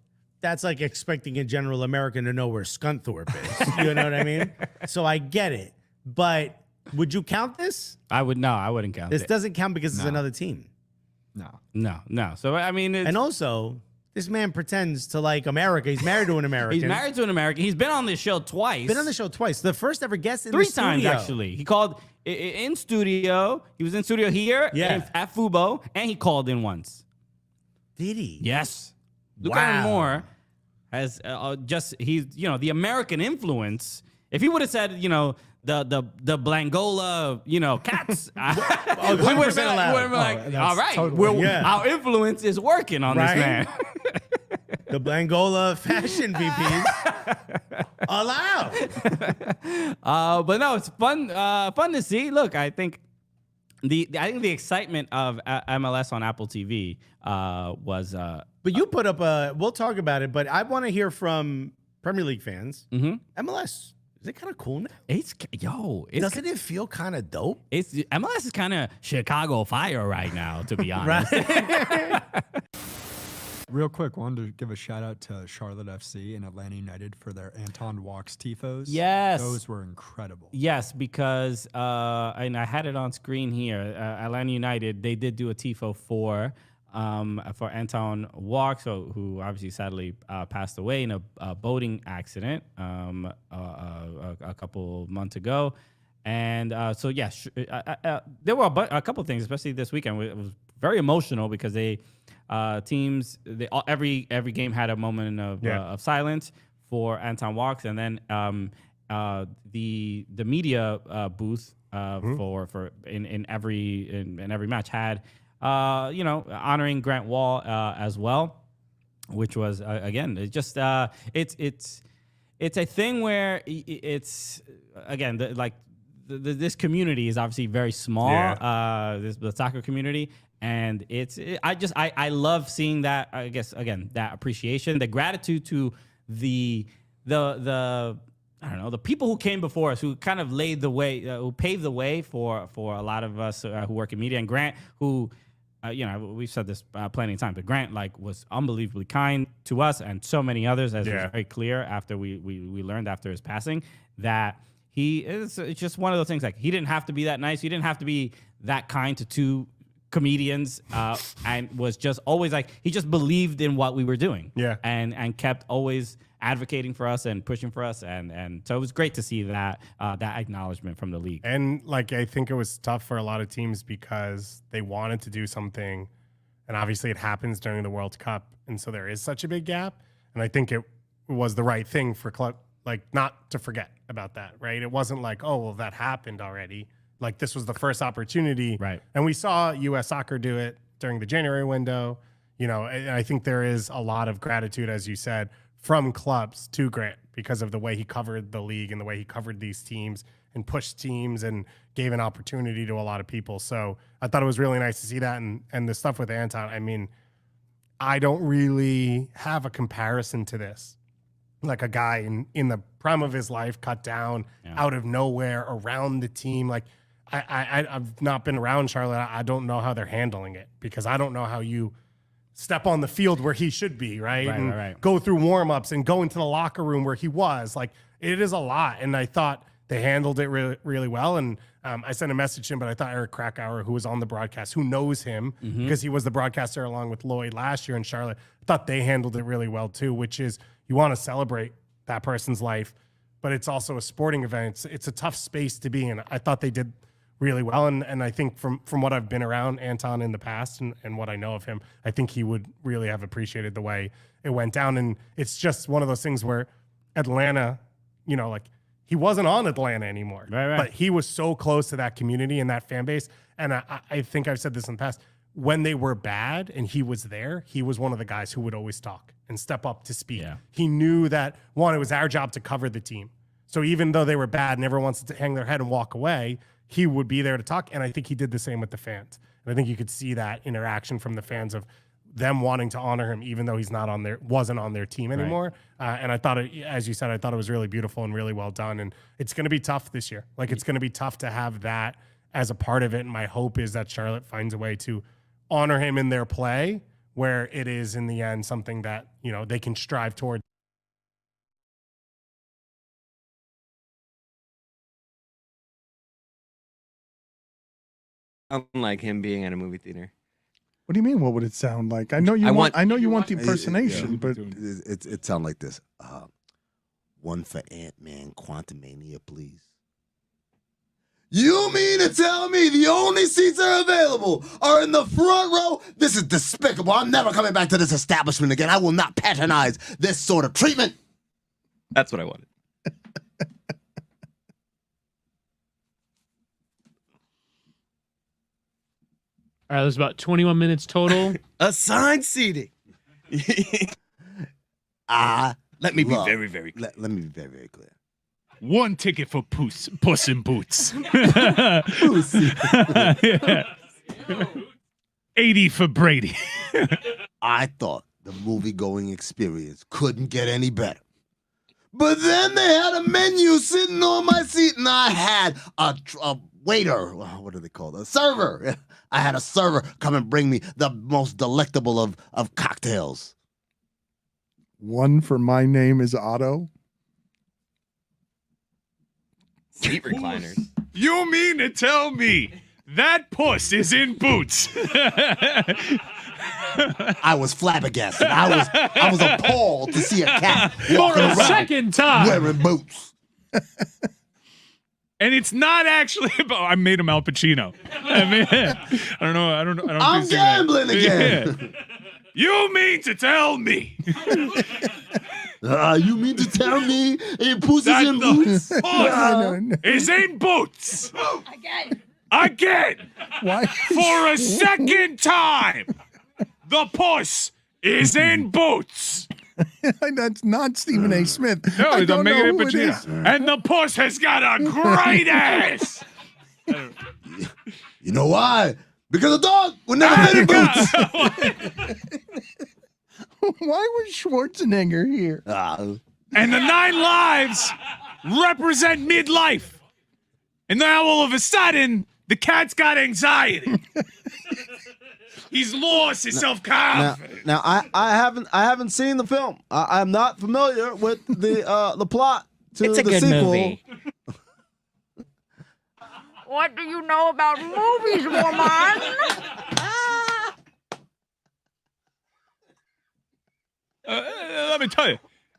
that's like expecting a general American to know where Scunthorpe is. You know what I mean? So I get it. But would you count this? I wouldn't count This it. doesn't count because it's another team. No. So I mean, and also, this man pretends to like America. He's married to an American. He's married to an American. He's been on this show twice. Been on the show twice. The first ever guest in Three the times studio. actually. He called in studio. He was in studio here at Fubo, and he called in once. Did he? Yes. Luke Wow. Moore has he's the American influence. If he would have said the Blangola cats, we would have been like, all right, our influence is working on this man. The Blangola fashion VPs allowed. But no, it's fun to see. Look, I think the excitement of MLS on Apple TV was. But you put up we'll talk about it, but I want to hear from Premier League fans. MLS, is it kind of cool now? Doesn't it feel kind of dope? MLS is kind of Chicago Fire right now, to be honest. Real quick, wanted to give a shout out to Charlotte FC and Atlanta United for their Anton Walks tifos. Yes. Those were incredible. Yes, because and I had it on screen here. Atlanta United, they did do a tifo for Anton Walks, who obviously sadly passed away in a boating accident a couple months ago. And there were a couple of things, especially this weekend. It was very emotional because every game had a moment of silence for Anton Walks, and then the media booth for in every match had honoring Grant Wall as well, which was again it's just it's a thing where it's again this community is obviously very small, the soccer community, and I love seeing that. I guess again that appreciation, the gratitude to the I don't know, the people who came before us, who kind of laid the way, who paved the way for a lot of us who work in media, and Grant, who we've said this plenty of times, but Grant was unbelievably kind to us and so many others, as was very clear after we learned after his passing that. It's just one of those things. Like, he didn't have to be that nice. He didn't have to be that kind to two comedians, and was just always like, he just believed in what we were doing. Yeah, and kept always advocating for us and pushing for us, and so it was great to see that acknowledgement from the league. And I think it was tough for a lot of teams because they wanted to do something, and obviously it happens during the World Cup, and so there is such a big gap. And I think it was the right thing for club. Not to forget about that, right? It wasn't like, oh, well, that happened already. This was the first opportunity. Right. And we saw U.S. soccer do it during the January window. And I think there is a lot of gratitude, as you said, from clubs to Grant because of the way he covered the league and the way he covered these teams and pushed teams and gave an opportunity to a lot of people. So I thought it was really nice to see that. And the stuff with Anton, I mean, I don't really have a comparison to this. Like a guy in the prime of his life, cut down out of nowhere around the team. I've not been around Charlotte. I don't know how they're handling it because I don't know how you step on the field where he should be, right? Go through warm-ups and go into the locker room where he was. It is a lot. And I thought they handled it really, really well. And I sent a message to him, but I thought Eric Krakauer, who was on the broadcast, who knows him because he was the broadcaster along with Lloyd last year in Charlotte, I thought they handled it really well too, which is, you want to celebrate that person's life, but it's also a sporting event. It's a tough space to be in. I thought they did really well. And I think from what I've been around Anton in the past and what I know of him, I think he would really have appreciated the way it went down. And it's just one of those things where Atlanta, you know, like he wasn't on Atlanta anymore, but he was so close to that community and that fan base. And I think I've said this in the past, when they were bad and he was there, he was one of the guys who would always talk and step up to speak. Yeah. He knew that, one, it was our job to cover the team. So even though they were bad and everyone wants to hang their head and walk away, he would be there to talk. And I think he did the same with the fans. And I think you could see that interaction from the fans of them wanting to honor him, even though he's wasn't on their team anymore. And I thought as you said, I thought it was really beautiful and really well done. And it's going to be tough this year. Like, it's going to be tough to have that as a part of it. And my hope is that Charlotte finds a way to honor him in their play, where it is in the end something that, you know, they can strive toward. Unlike him being at a movie theater. What do you mean? What would it sound like? I know you want the impersonation, but it sound like this. One for Ant-Man Quantumania, please. You mean to tell me the only seats that are available are in the front row? This is despicable. I'm never coming back to this establishment again. I will not patronize this sort of treatment. That's what I wanted. All right, there's about 21 minutes total. Assigned seating. Let me be very, very clear. Let me be very, very clear. One ticket for Puss in Boots. 80 for Brady. I thought the movie-going experience couldn't get any better. But then they had a menu sitting on my seat, and I had a waiter. What do they call it? A server. I had a server come and bring me the most delectable of cocktails. One for My Name is Otto. Seat recliners. You mean to tell me that puss is in boots? I was flabbergasted. I was appalled to see a cat for a second time wearing boots. And it's not actually about. I made him Al Pacino. I mean, I don't know. I'm gambling again. Yeah. You mean to tell me? You mean to tell me a pussy's in boots? Is in boots. Again. Why? For a second time. The puss is in boots. That's not Stephen A. Smith. No, I don't making know it who it Pacino. is. And the puss has got a great ass. You know why? Because a dog would never fit in boots. Why was Schwarzenegger here? And the 9 lives represent midlife. And now all of a sudden, the cat's got anxiety. He's lost his self-confidence. Now I haven't seen the film. I'm not familiar with the plot to It's a the good sequel. movie. What do you know about movies, woman? Let me tell you,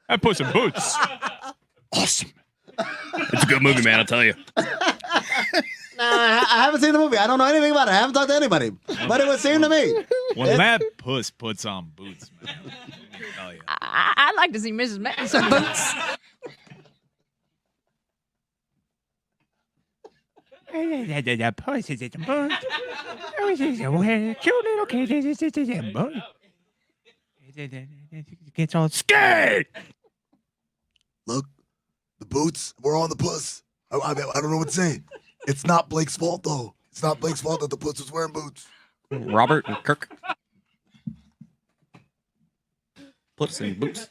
I put some boots. Awesome. It's a good movie, man, I'll tell you. I haven't seen the movie. I don't know anything about it. I haven't talked to anybody. But it would seem to me. When that puss puts on boots, man. Hell yeah. I'd like to see Mrs. Met in some boots. The puss is in the boots. Cute little kid is in the boots. Gets all scared. Look, the boots were on the puss. I don't know what to say. It's not Blake's fault, though. It's not Blake's fault that the puss was wearing boots. Robert and Kirk. Puss in boots.